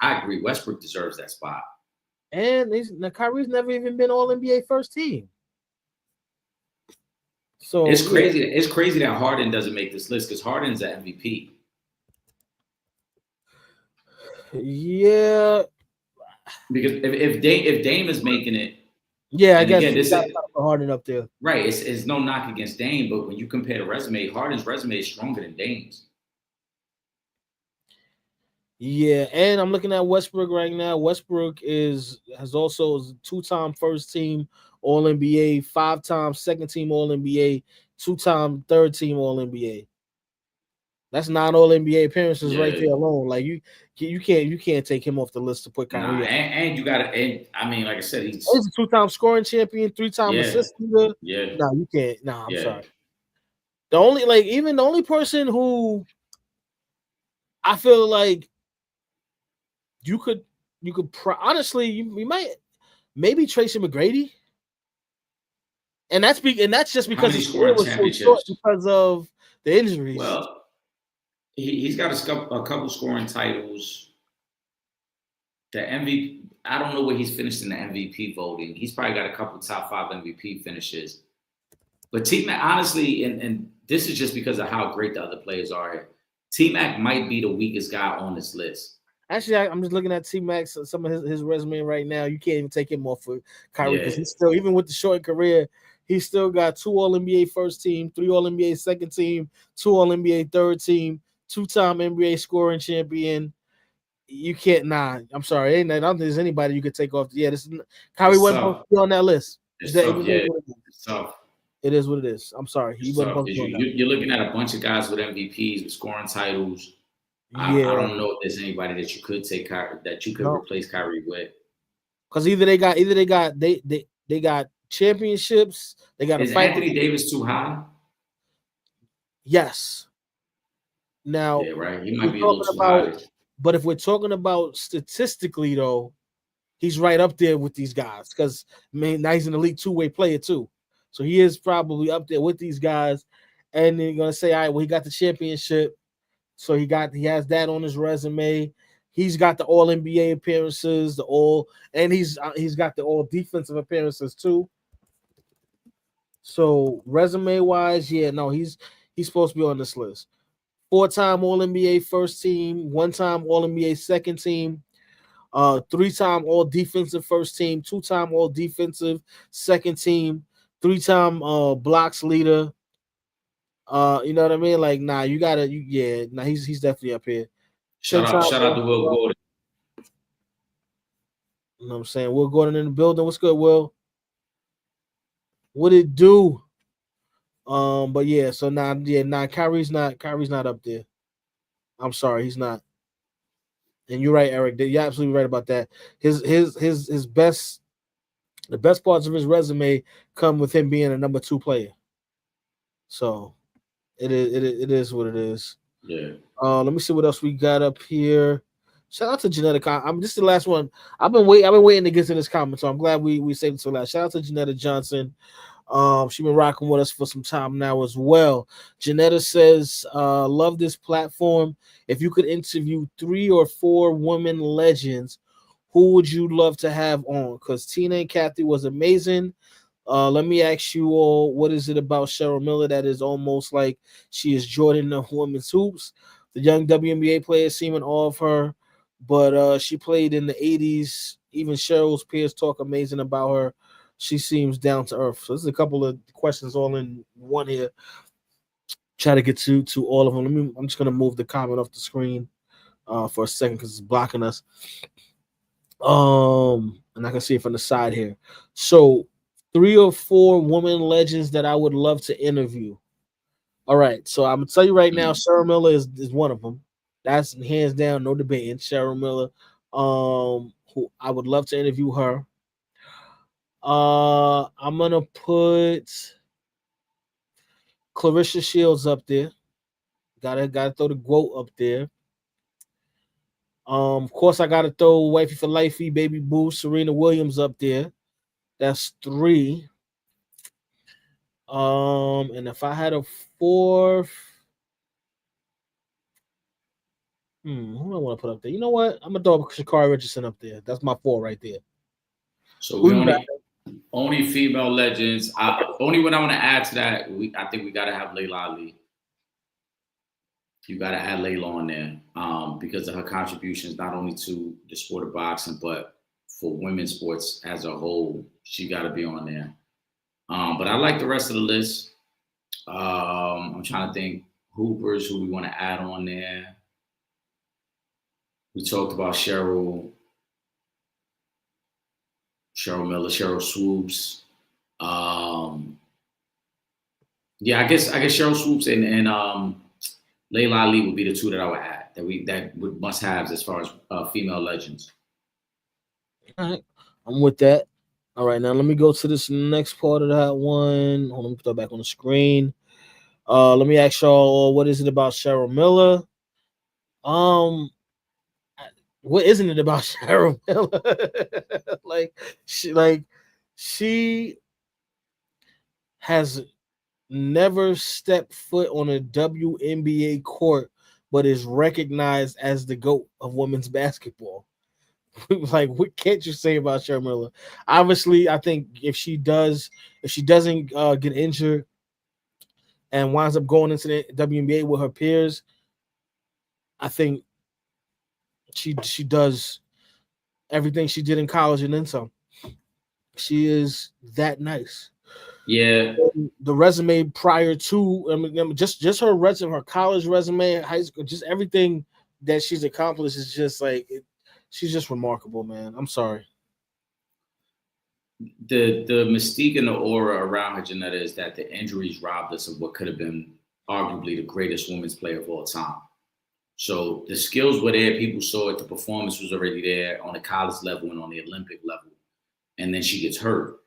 I agree. Westbrook deserves that spot. And Kyrie's never even been All NBA first team. So it's crazy. It's crazy that Harden doesn't make this list because Harden's an MVP. Yeah. Because if Dame is making it. Yeah, I guess this is Harden up there. Right. It's no knock against Dame, but when you compare the resume, Harden's resume is stronger than Dame's. Yeah, and I'm looking at Westbrook right now. Westbrook has also 2-time first team All NBA, 5-time second team All NBA, 2-time third team All NBA. That's 9 All NBA appearances right there alone. Like you can't take him off the list to put Kyrie. And you got to. And I mean, like I said, he's a 2-time scoring champion, 3-time assist leader. Yeah. No, you can't. No, I'm sorry. The only person who I feel like you could honestly you might maybe Tracy McGrady, and that's just because his career was so short because of the injuries. Well, he's got a couple scoring titles. The MVP, I don't know where he's finished in the MVP voting. He's probably got a couple top 5 MVP finishes. But T-Mac, honestly, and this is just because of how great the other players are here. T-Mac might be the weakest guy on this list. Actually, I'm just looking at T-Mac, some of his resume right now. You can't even take him off for Kyrie because he's still, even with the short career, he's still got 2 All-NBA first team, 3 All-NBA second team, 2 All-NBA third team, 2-time NBA scoring champion. You can't. I'm sorry. I don't think there's anybody you could take off. Yeah, Kyrie wasn't supposed to be on that list. It's tough. It's tough. It is what it is. I'm sorry. He wasn't supposed to be on that. You're looking at a bunch of guys with MVPs, with scoring titles. I don't know if there's anybody that you could take replace Kyrie with. Because either they got championships. They got. Is Anthony Davis too high? Yes. Now, right. He might be a little too high. But if we're talking about statistically, though, he's right up there with these guys because now he's an elite 2-way player too. So he is probably up there with these guys. And they're gonna say, all right, well, he got the championship, so he has that on his resume. He's got the All NBA appearances, and he's got the All Defensive appearances too. So resume wise, he's supposed to be on this list. 4-time All NBA first team, 1-time All NBA second team, 3-time All Defensive first team, 2-time All Defensive second team, 3-time blocks leader. You know what I mean? Like, he's definitely up here. Shout out to Will Gordon. You know what I'm saying? Will Gordon in the building. What's good, Will? What it do? But yeah, so Kyrie's not up there. I'm sorry, he's not. And you're right, Eric. You're absolutely right about that. His best the best parts of his resume come with him being a number 2 player. So it is what it is. Yeah. Let me see what else we got up here. Shout out to Genetic. This is the last one. I've been waiting to get to this comment, so I'm glad we saved it to last. Shout out to Janetta Johnson. She's been rocking with us for some time now as well. Janetta says, love this platform. If you could interview 3 or 4 women legends, who would you love to have on? Because Tina and Kathy was amazing. Let me ask you all, what is it about Cheryl Miller that is almost like she is Jordan of women's hoops? The young WNBA players seem in awe of her, but she played in the 80s. Even Cheryl's peers talk amazing about her. She seems down to earth. So this is a couple of questions all in one here. Try to get to all of them. I'm just gonna move the comment off the screen for a second because it's blocking us. And I can see it from the side here. So 3 or 4 women legends that I would love to interview. All right, so I'm gonna tell you right now, Cheryl Miller is one of them. That's hands down, no debating. Cheryl Miller, who I would love to interview her. I'm gonna put Clarissa Shields up there. Gotta throw the quote up there. Of course, I gotta throw Wifey for Lifey, Baby Boo, Serena Williams up there. That's 3. And if I had a 4th, who do I want to put up there? You know what? I'm gonna throw Sha'Carri Richardson up there. That's my 4 right there. So we only female legends. Only one I want to add to that, I think we gotta have Layla Ali. You gotta add Layla on there because of her contributions not only to the sport of boxing, but for women's sports as a whole. She gotta be on there. But I like the rest of the list. I'm trying to think hoopers who we want to add on there. We talked about Cheryl Miller, Cheryl Swoops. Yeah, I guess Cheryl Swoops and Layla Ali would be the 2 that I would add that would must haves as far as female legends. All right, I'm with that. All right, now let me go to this next part of that one. Hold on, let me put that back on the screen. Let me ask y'all, what is it about Cheryl Miller? What isn't it about Cheryl Miller? she has never stepped foot on a WNBA court, but is recognized as the GOAT of women's basketball. Like, what can't you say about Cheryl Miller? Obviously, I think if she doesn't get injured and winds up going into the WNBA with her peers, I think she does everything she did in college and then some. She is that nice. Yeah. The resume prior to, I mean, just her resume, her college resume, high school, just everything that she's accomplished is just like she's just remarkable, man. I'm sorry. The mystique and the aura around her, Janetta, is that the injuries robbed us of what could have been arguably the greatest women's player of all time. So the skills were there, people saw it, the performance was already there on the college level and on the Olympic level. And then she gets hurt.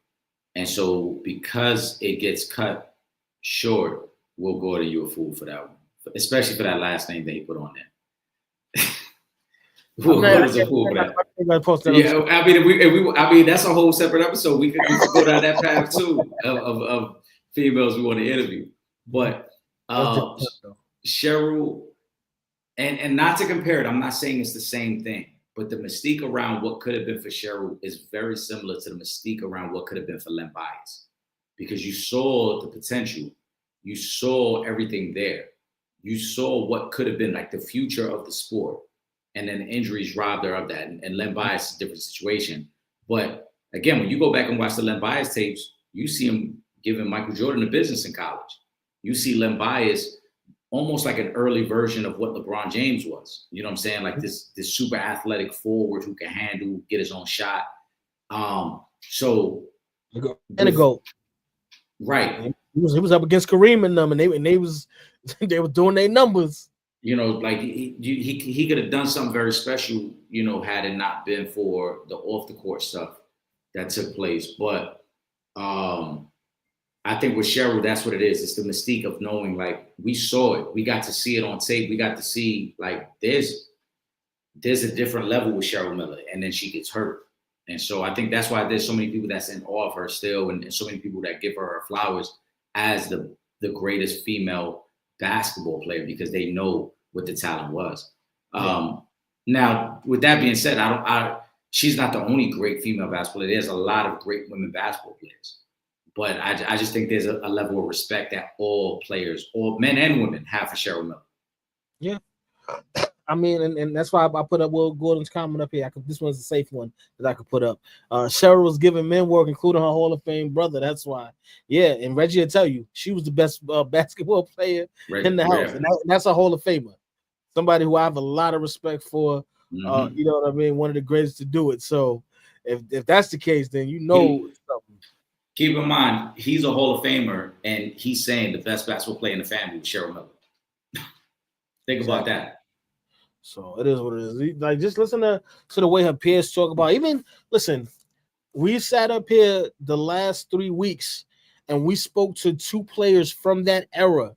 And so because it gets cut short, Will Gordon, you're a fool for that one, especially for that last name that he put on there. Will Gordon's a fool for that. Yeah, I mean, that's a whole separate episode. We could go down that path too of females we want to interview. But Cheryl, and not to compare it, I'm not saying it's the same thing, but the mystique around what could have been for Cheryl is very similar to the mystique around what could have been for Len Bias, because you saw the potential, you saw everything there, you saw what could have been like the future of the sport, and then injuries robbed her of that. And Len Bias is a different situation. But again, when you go back and watch the Len Bias tapes, you see him giving Michael Jordan a business in college. You see Len Bias almost like an early version of what LeBron James was. You know what I'm saying? Like this super athletic forward who can handle, get his own shot. So and a goal. Right. He was up against Kareem and them, and they was they were doing their numbers. You know, like he could have done something very special, you know, had it not been for the off the court stuff that took place. But I think with Cheryl, that's what it is. It's the mystique of knowing, like, we saw it. We got to see it on tape. We got to see, like, there's a different level with Cheryl Miller, and then she gets hurt. And so I think that's why there's so many people that's in awe of her still, and so many people that give her flowers as the greatest female basketball player, because they know what the talent was. Now, with that being said, she's not the only great female basketball player. There's a lot of great women basketball players. But I just think there's a level of respect that all players, all men and women, have for Cheryl Miller. Yeah. I mean, and that's why I put up Will Gordon's comment up here. This one's a safe one that I could put up. Cheryl was giving men work, including her Hall of Fame brother. That's why. Yeah, and Reggie will tell you, she was the best basketball player in the house. And that's a Hall of Famer. Somebody who I have a lot of respect for. You know what I mean? One of the greatest to do it. So if that's the case, then you know something. Keep in mind, he's a Hall of Famer, and he's saying the best basketball player in the family was Cheryl Miller. Think about that. So it is what it is. Like, just listen to the way her peers talk about. Even listen, we sat up here the last 3 weeks, and we spoke to 2 players from that era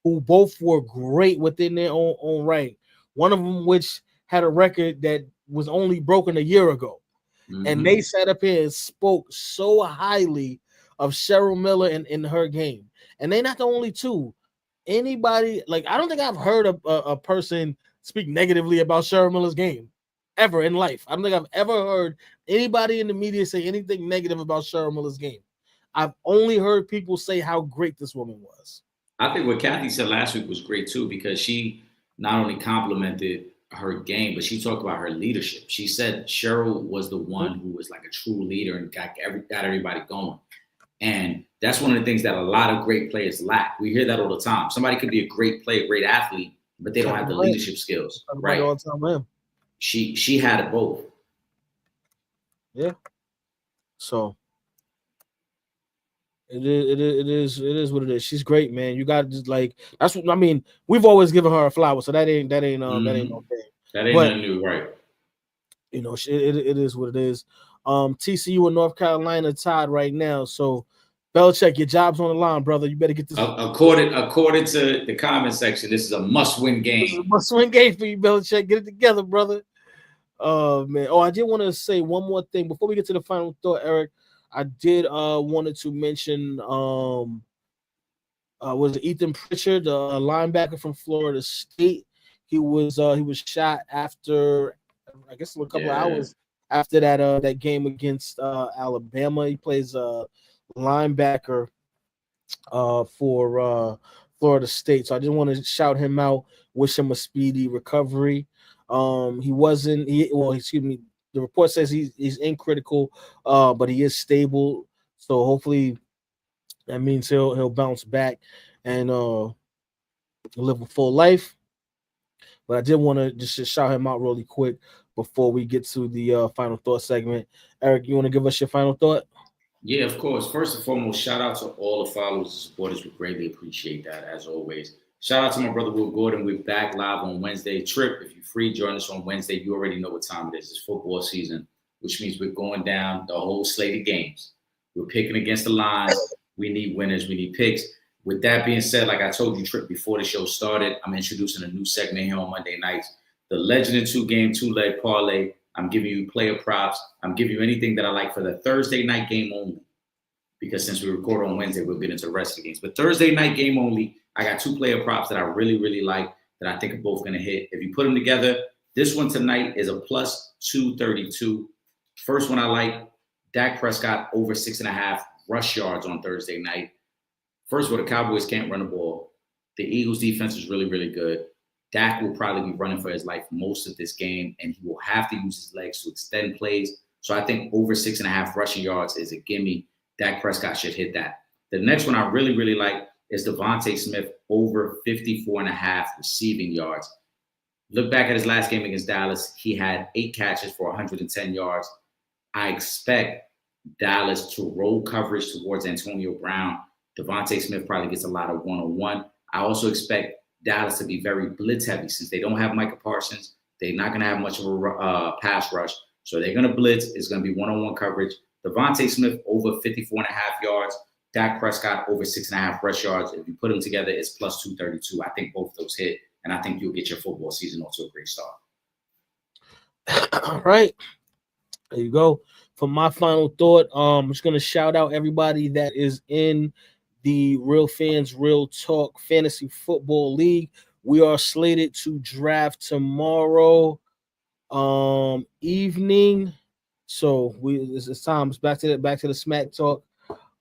who both were great within their own right. One of them, which had a record that was only broken a year ago. And they sat up here and spoke so highly of Cheryl Miller and her game. And they're not the only 2. Anybody, like, I don't think I've heard a person speak negatively about Cheryl Miller's game ever in life. I don't think I've ever heard anybody in the media say anything negative about Cheryl Miller's game. I've only heard people say how great this woman was. I think what Kathy said last week was great too, because she not only complimented her game, but she talked about her leadership. She said Cheryl was the one who was like a true leader and got everybody going. And that's one of the things that a lot of great players lack. We hear that all the time. Somebody could be a great player, great athlete, but they don't have the leadership skills. Right. She had it both. Yeah. So it is what it is. She's great, man. You got to just, like, that's what I mean. We've always given her a flower, so that ain't no thing. That ain't nothing new, right? You know, it is what it is. TCU and North Carolina tied right now, so Belichick, your job's on the line, brother. You better get this. According to the comment section, this is a must-win game. This is a must-win game for you, Belichick. Get it together, brother. Man. Oh, I did want to say one more thing before we get to the final thought, Eric. I did wanted to mention was it Ethan Pritchard, the linebacker from Florida State. He was shot after, I guess, a couple of hours after that game against Alabama. He plays linebacker for Florida State. So I just want to shout him out, wish him a speedy recovery. The report says he's in critical, but he is stable. So hopefully that means he'll bounce back and live a full life. But I did want to just shout him out really quick before we get to the final thought segment. Eric, you want to give us your final thought? Yeah, of course. First and foremost, shout out to all the followers and supporters. We greatly appreciate that, as always. Shout out to my brother Will Gordon. We're back live on Wednesday. Trip, if you're free, join us on Wednesday. You already know what time it is. It's football season, which means we're going down the whole slate of games. We're picking against the lines. We need winners. We need picks. With that being said, like I told you, Trip, before the show started, I'm introducing a new segment here on Monday nights. The Legend in 2-game, 2-leg parlay. I'm giving you player props. I'm giving you anything that I like for the Thursday night game only. Because since we record on Wednesday, we'll get into the rest of the games. But Thursday night game only, I got 2 player props that I really, really like that I think are both going to hit. If you put them together, this one tonight is a plus 232. First one I like, Dak Prescott over 6.5 rush yards on Thursday night. First of all, the Cowboys can't run the ball. The Eagles defense is really, really good. Dak will probably be running for his life most of this game, and he will have to use his legs to extend plays. So I think over 6.5 rushing yards is a gimme. Dak Prescott should hit that. The next one I really, really like is Devontae Smith over 54.5 receiving yards. Look back at his last game against Dallas. He had 8 catches for 110 yards. I expect Dallas to roll coverage towards Antonio Brown. Devontae Smith probably gets a lot of one-on-one. I also expect Dallas to be very blitz heavy since they don't have Micah Parsons. They're not going to have much of a pass rush. So they're going to blitz. It's going to be one-on-one coverage. Devontae Smith over 54.5 yards. Dak Prescott over 6.5 rush yards. If you put them together, it's plus 232. I think both of those hit, and I think you'll get your football season off to a great start. All right. There you go. For my final thought, I'm just going to shout out everybody that is in the Real Fans Real Talk Fantasy Football League. We are slated to draft tomorrow evening. So it's time. It's back to the smack talk.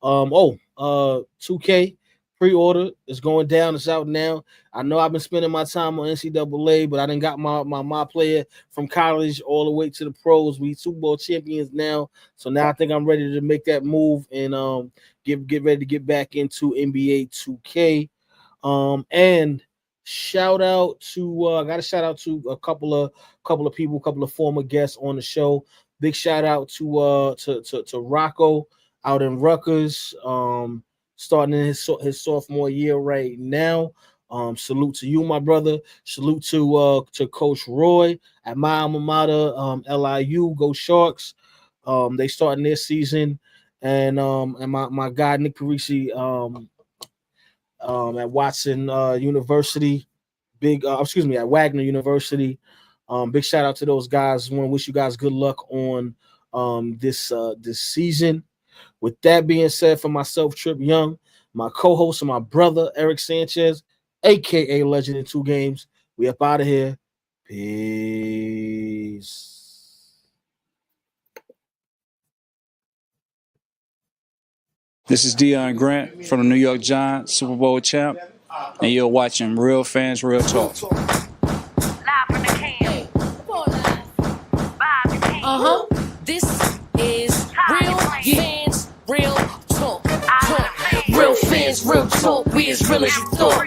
2K pre-order is going down. It's out now. I know I've been spending my time on NCAA, but I done got my player from college all the way to the pros. We Super Bowl champions now, so now I think I'm ready to make that move and get ready to get back into NBA 2K. And shout out to I got to shout out to a couple of people, couple of former guests on the show. Big shout out to Rocco out in Rutgers, starting in his sophomore year right now. Salute to you, my brother. Salute to Coach Roy at my alma mater, LIU. Go Sharks. They starting their season, and my guy Nick Parisi at Watson University. At Wagner University. Big shout out to those guys. Want to wish you guys good luck on this season. With that being said, for myself, Trip Young, my co-host and my brother, Eric Sanchez, a.k.a. Legend in 2 Games, we up out of here. Peace. This is Deion Grant from the New York Giants, Super Bowl champ, and you're watching Real Fans Real Talk. Live from the can. Vibe the can. This is Real Fans Real Talk. Real Fans Real Talk. We as real as you thought.